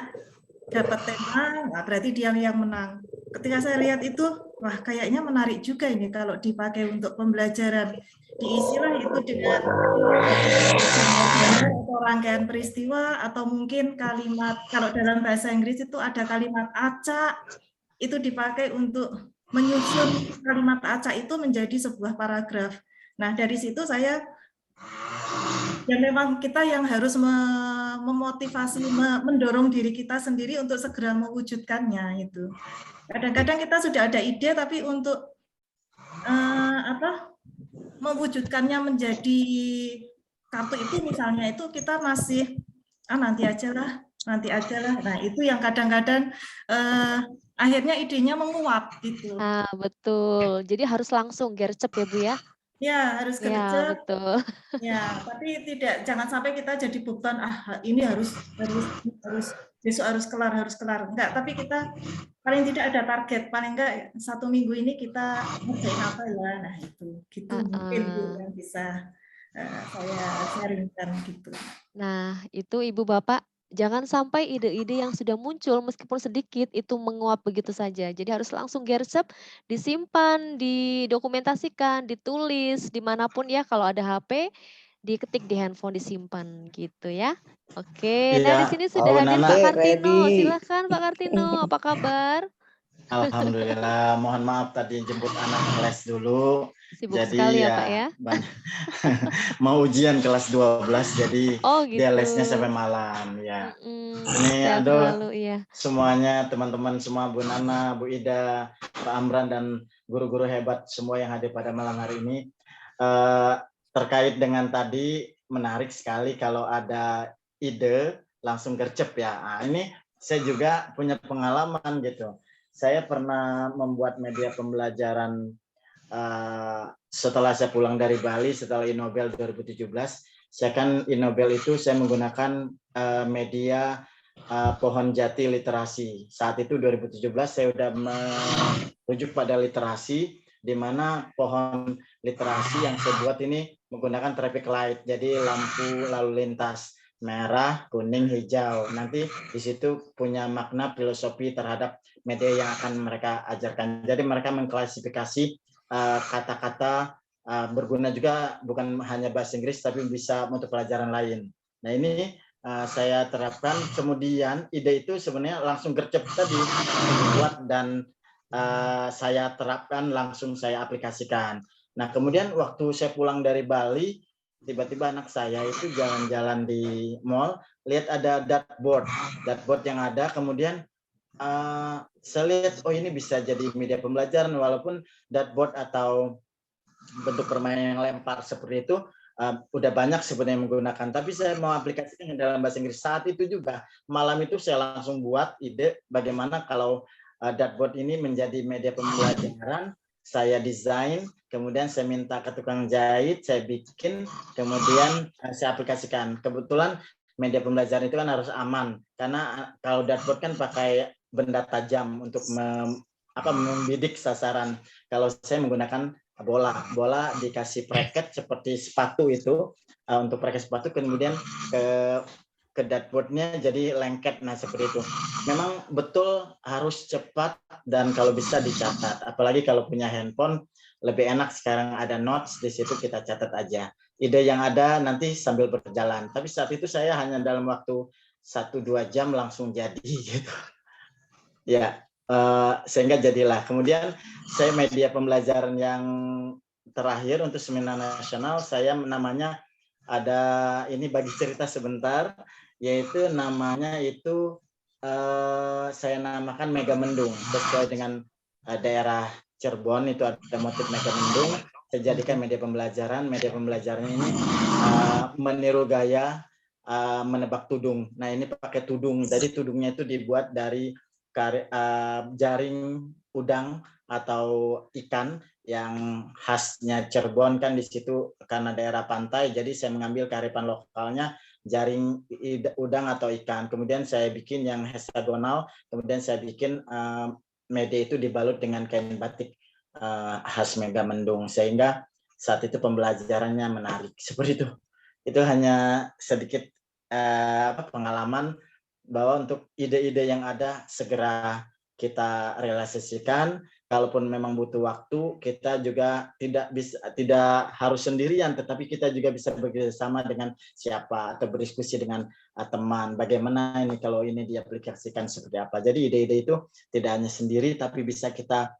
dapat tema, nah berarti dia yang menang. Ketika saya lihat itu, wah kayaknya menarik juga ini kalau dipakai untuk pembelajaran. Diisilah itu dengan atau rangkaian peristiwa atau mungkin kalimat, kalau dalam bahasa Inggris itu ada kalimat acak, itu dipakai untuk menyusun kalimat acak itu menjadi sebuah paragraf. Nah dari situ saya, ya memang kita yang harus memotivasi, mendorong diri kita sendiri untuk segera mewujudkannya itu. Kadang-kadang kita sudah ada ide, tapi untuk mewujudkannya menjadi kartu itu misalnya itu kita masih nanti aja lah. Nah itu yang kadang-kadang akhirnya idenya menguap gitu. Ah betul. Jadi harus langsung gercep ya Bu ya. Ya harus Ya gercep. betul. Ya tapi jangan sampai kita jadi beban ini harus besok harus kelar. Enggak, tapi kita paling tidak ada target, paling enggak 1 minggu ini kita ngerjain apa ya. Nah itu gitu mungkin yang bisa saya sharingkan gitu. Nah itu Ibu Bapak, jangan sampai ide-ide yang sudah muncul meskipun sedikit itu menguap begitu saja. Jadi harus langsung gercep, disimpan, didokumentasikan, ditulis dimanapun ya, kalau ada HP diketik di handphone, disimpan gitu ya. Oke, nah di sini sudah hadir Pak Kartino. Silakan Pak Kartino, apa kabar? Alhamdulillah, mohon maaf tadi jemput anak les dulu. Sibuk jadi sekali ya Pak ya. Mau ujian kelas 12 jadi gitu. dia lesnya sampai malam ya. Ini iya. Semuanya teman-teman semua, Bu Nana, Bu Ida, Pak Amran dan guru-guru hebat semua yang hadir pada malam hari ini. Terkait dengan tadi menarik sekali kalau ada ide langsung gercep ya. Nah, ini saya juga punya pengalaman gitu. Saya pernah membuat media pembelajaran setelah saya pulang dari Bali, setelah Innobel 2017. Saya kan Innobel itu saya menggunakan media pohon jati literasi. Saat itu 2017 saya sudah merujuk pada literasi, di mana pohon literasi yang saya buat ini menggunakan traffic light, jadi lampu lalu lintas merah, kuning, hijau. Nanti di situ punya makna filosofi terhadap media yang akan mereka ajarkan. Jadi mereka mengklasifikasi kata-kata berguna juga bukan hanya bahasa Inggris tapi bisa untuk pelajaran lain. Nah ini saya terapkan, kemudian ide itu sebenarnya langsung gercep tadi dibuat dan saya terapkan, langsung saya aplikasikan. Nah kemudian waktu saya pulang dari Bali, tiba-tiba anak saya itu jalan-jalan di mall, lihat ada dartboard yang ada, kemudian saya lihat, oh ini bisa jadi media pembelajaran, walaupun dartboard atau bentuk permainan yang lempar seperti itu udah banyak sebenarnya menggunakan, tapi saya mau aplikasikan dalam bahasa Inggris. Saat itu juga malam itu saya langsung buat ide bagaimana kalau dartboard ini menjadi media pembelajaran. Saya desain, kemudian saya minta ke tukang jahit, saya bikin, kemudian saya aplikasikan. Kebetulan media pembelajaran itu kan harus aman, karena kalau dartboard kan pakai benda tajam untuk membidik sasaran. Kalau saya menggunakan bola dikasih bracket seperti sepatu itu, untuk bracket sepatu, kemudian ke dartboardnya jadi lengket. Nah seperti itu. Memang betul harus cepat dan kalau bisa dicatat. Apalagi kalau punya handphone lebih enak, sekarang ada notes di situ, kita catat aja. Ide yang ada nanti sambil berjalan. Tapi saat itu saya hanya dalam waktu 1-2 jam langsung jadi gitu. Ya, sehingga jadilah. Kemudian saya media pembelajaran yang terakhir untuk seminar nasional, saya namanya ada ini bagi cerita sebentar, yaitu namanya itu saya namakan Mega Mendung, sesuai dengan daerah Cirebon itu ada motif Mega Mendung. Saya jadikan media pembelajaran. Media pembelajaran ini meniru gaya menebak tudung. Nah ini pakai tudung, jadi tudungnya itu dibuat dari jaring udang atau ikan yang khasnya Cirebon, kan di situ karena daerah pantai, jadi saya mengambil kearifan lokalnya, jaring udang atau ikan. Kemudian saya bikin yang hexagonal, kemudian saya bikin media itu dibalut dengan kain batik khas Mega Mendung, sehingga saat itu pembelajarannya menarik seperti itu. Itu hanya sedikit pengalaman bahwa untuk ide-ide yang ada segera kita realisasikan. Kalaupun memang butuh waktu, kita juga tidak harus sendirian, tetapi kita juga bisa bekerjasama dengan siapa atau berdiskusi dengan teman. Bagaimana ini kalau ini diaplikasikan seperti apa. Jadi ide-ide itu tidak hanya sendiri, tapi bisa kita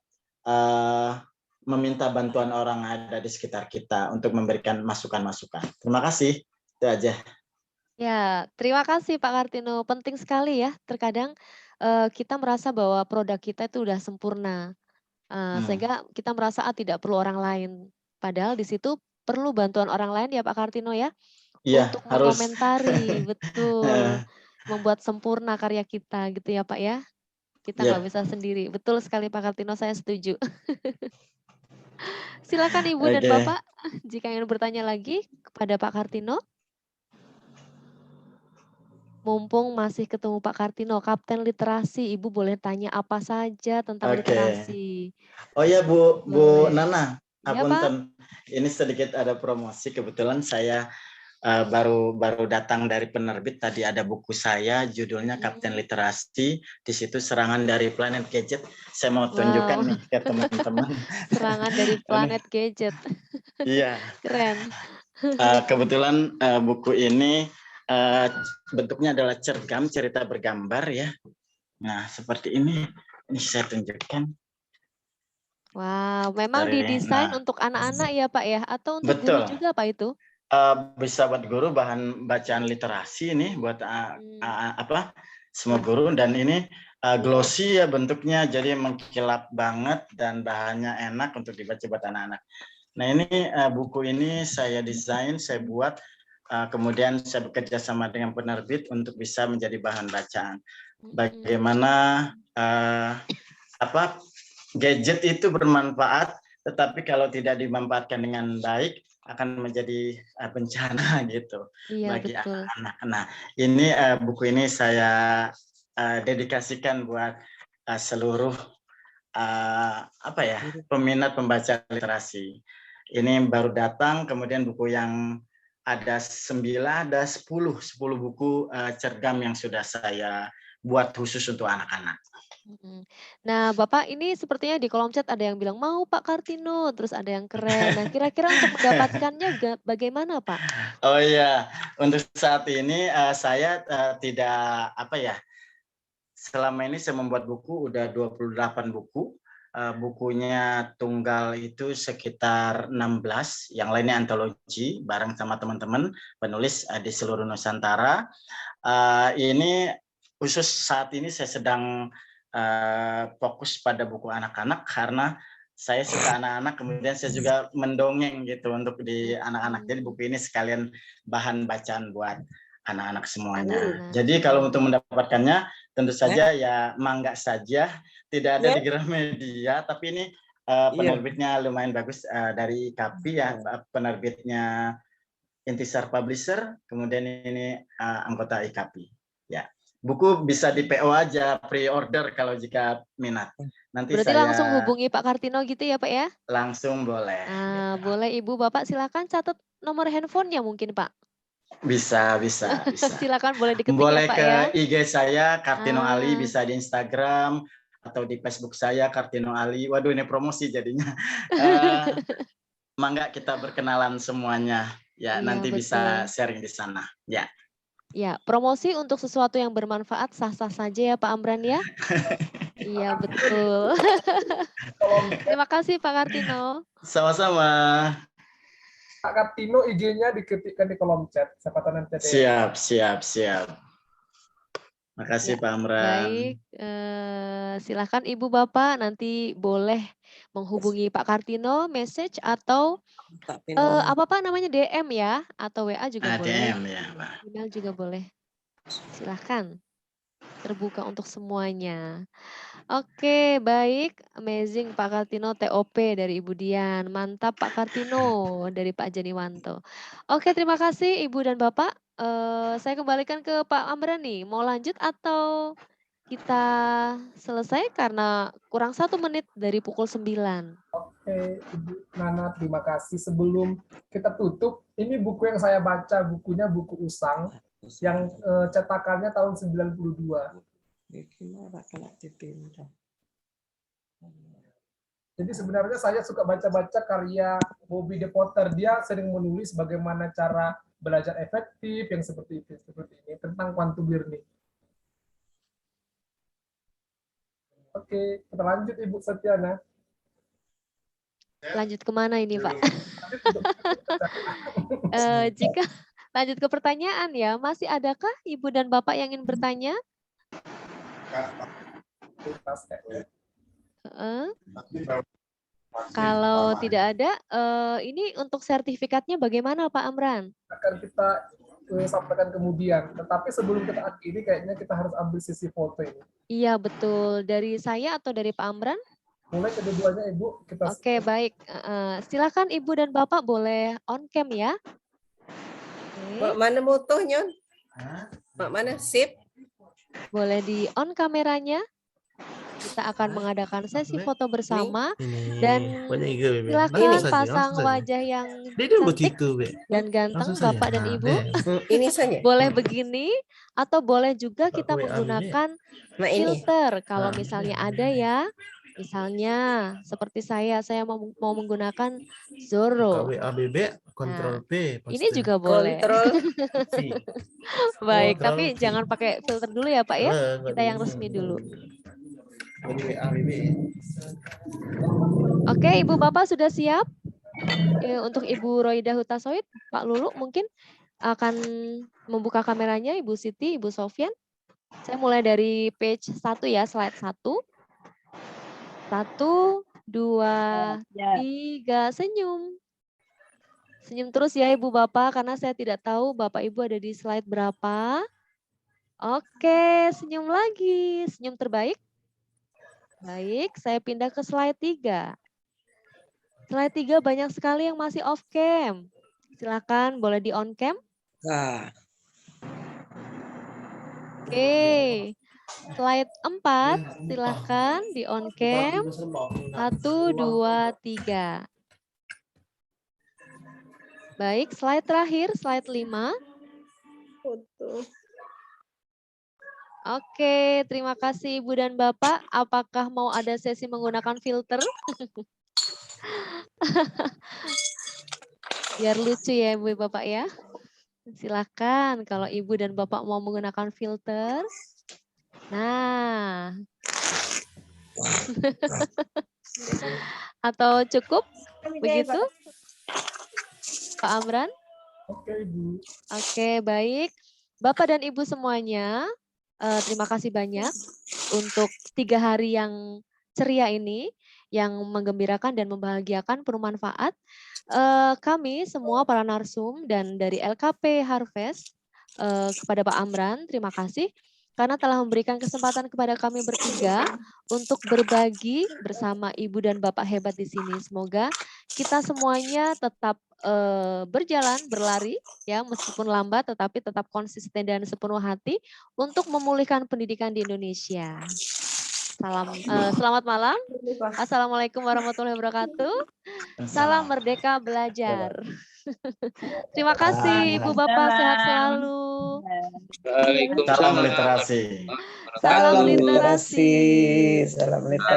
meminta bantuan orang yang ada di sekitar kita untuk memberikan masukan-masukan. Terima kasih. Itu aja. Ya, terima kasih Pak Kartino. Penting sekali ya. Terkadang kita merasa bahwa produk kita itu udah sempurna. Sehingga kita merasa tidak perlu orang lain. Padahal di situ perlu bantuan orang lain ya Pak Kartino ya. Iya, untuk harus. mengomentari, betul. Membuat sempurna karya kita gitu ya Pak ya. Kita nggak bisa sendiri. Betul sekali Pak Kartino, saya setuju. Silakan Ibu dan Bapak jika ingin bertanya lagi kepada Pak Kartino. Mumpung masih ketemu Pak Kartino, Kapten Literasi, Ibu boleh tanya apa saja tentang literasi. Oh ya Bu Nana, Ya, apunten. Ini sedikit ada promosi. Kebetulan saya baru datang dari penerbit. Tadi ada buku saya, judulnya Kapten Literasi. Di situ serangan dari planet gadget. Saya mau tunjukkan nih ke teman-teman. Serangan dari planet gadget. Iya. Keren. Kebetulan buku ini bentuknya adalah cergam, cerita bergambar ya. Nah seperti ini saya tunjukkan. Wow, memang didesain untuk anak-anak ya Pak ya, atau untuk guru juga Pak itu? Bisa buat guru, bahan bacaan literasi ini buat semua guru, dan ini glossy ya bentuknya, jadi mengkilap banget dan bahannya enak untuk dibaca buat anak-anak. Nah ini buku ini saya desain, saya buat kemudian saya bekerja sama dengan penerbit untuk bisa menjadi bahan bacaan. Bagaimana gadget itu bermanfaat, tetapi kalau tidak dimanfaatkan dengan baik akan menjadi bencana gitu bagi anak-anak. Nah, ini buku ini saya dedikasikan buat seluruh peminat pembaca literasi. Ini baru datang, kemudian buku yang ada 10 buku cergam yang sudah saya buat khusus untuk anak-anak. Nah, Bapak ini sepertinya di kolom chat ada yang bilang mau Pak Kartino, terus ada yang keren. Nah, kira-kira untuk mendapatkannya bagaimana, Pak? Oh iya, untuk saat ini saya tidak selama ini saya membuat buku udah 28 buku. Bukunya tunggal itu sekitar 16, yang lainnya antologi bareng sama teman-teman penulis di seluruh Nusantara. Ini khusus saat ini saya sedang fokus pada buku anak-anak karena saya suka anak-anak, kemudian saya juga mendongeng gitu untuk di anak-anak. Jadi buku ini sekalian bahan bacaan buat anak-anak semuanya. Jadi kalau untuk mendapatkannya tentu saja ya mangga saja, tidak ada di Gramedia, tapi ini penerbitnya lumayan bagus dari IKAPI ya, penerbitnya Intisar Publisher, kemudian ini anggota IKAPI. Ya. Buku bisa di PO aja, pre-order kalau jika minat. Nanti berarti saya langsung hubungi Pak Kartino gitu ya Pak ya? Langsung boleh. Boleh Ibu Bapak silakan catat nomor handphonenya mungkin Pak. Bisa. Silakan boleh diketik Boleh ya Pak ke ya. IG saya Kartino Ali, bisa di Instagram atau di Facebook saya Kartino Ali. Waduh ini promosi jadinya. Mangga kita berkenalan semuanya. Ya, nanti bisa sharing di sana. Ya. Ya, promosi untuk sesuatu yang bermanfaat sah-sah saja ya Pak Amran ya. Iya betul. Terima kasih Pak Kartino. Sama-sama. Pak Kartino IG-nya diketikkan di kolom chat. Siapa tahu nanti ada. Siap. Makasih Pak Amran. Baik, silakan Ibu Bapak nanti boleh menghubungi Pak Kartino, message atau apa Pak namanya DM ya, atau WA juga boleh. DM ya Pak. Email juga boleh. Silahkan, terbuka untuk semuanya. Oke, baik, amazing Pak Kartino TOP dari Ibu Dian, mantap Pak Kartino dari Pak Janiwanto. Oke, terima kasih Ibu dan Bapak. Saya kembalikan ke Pak Amran nih, mau lanjut atau kita selesai karena kurang 1 menit dari pukul 9. Oke, Ibu Nana, terima kasih. Sebelum kita tutup, ini buku yang saya baca, bukunya buku Usang, yang cetakannya tahun 92. Jadi sebenarnya saya suka baca-baca karya Bobby De Potter. Dia sering menulis bagaimana cara belajar efektif, yang seperti ini, tentang quantum learning. Oke, kita lanjut Ibu Setiana. Lanjut kemana ini Pak? Jika lanjut ke pertanyaan ya, masih adakah Ibu dan Bapak yang ingin bertanya? Kalau tidak ada, ini untuk sertifikatnya bagaimana Pak Amran? Akan kita sampaikan kemudian, tetapi sebelum kita akhiri kayaknya kita harus ambil sisi foto ini. Iya betul, dari saya atau dari Pak Amran? Mulai kedua-duanya Ibu. Oke baik, silakan Ibu dan Bapak boleh on cam ya. Mak mana motonya? Mak mana sip? Boleh di on kameranya. Kita akan mengadakan sesi foto bersama dan silakan pasang wajah yang cantik dan ganteng Bapak dan Ibu. Ini saja. Boleh begini atau boleh juga kita menggunakan filter kalau misalnya ada ya. Misalnya seperti saya mau menggunakan Zorro. Nah, ini juga boleh. Baik, tapi jangan pakai filter dulu ya Pak ya. Kita yang resmi dulu. Oke, Ibu Bapak sudah siap? Untuk Ibu Roida Hutasoid, Pak Lulu mungkin akan membuka kameranya, Ibu Siti, Ibu Sofyan. Saya mulai dari page 1 ya, slide 1. 1, 2, 3, senyum. Senyum terus ya Ibu Bapak, karena saya tidak tahu Bapak Ibu ada di slide berapa. Oke, senyum lagi. Senyum terbaik. Baik, saya pindah ke slide 3. Slide 3 banyak sekali yang masih off cam. Silakan boleh di on cam. Nah, Oke. Slide 4, silakan di on cam. 1, 2, 3. Baik, slide terakhir, slide 5. foto. Oke, terima kasih Ibu dan Bapak. Apakah mau ada sesi menggunakan filter? Biar lucu ya Ibu Bapak ya. Silakan kalau Ibu dan Bapak mau menggunakan filter. Nah. Atau cukup begitu? Pak Amran? Oke, Ibu. Oke, baik. Bapak dan Ibu semuanya, terima kasih banyak untuk 3 hari yang ceria ini, yang menggembirakan dan membahagiakan, penuh manfaat. Kami semua para narsum dan dari LKP Harvest, kepada Pak Amran, terima kasih karena telah memberikan kesempatan kepada kami bertiga untuk berbagi bersama Ibu dan Bapak hebat di sini. Semoga kita semuanya tetap berjalan, berlari, ya meskipun lambat, tetapi tetap konsisten dan sepenuh hati untuk memulihkan pendidikan di Indonesia. Selamat malam. Assalamualaikum warahmatullahi wabarakatuh. Salam merdeka belajar. Terima kasih Ibu Bapak, sehat selalu. Salam literasi. Salam literasi. Salam literasi.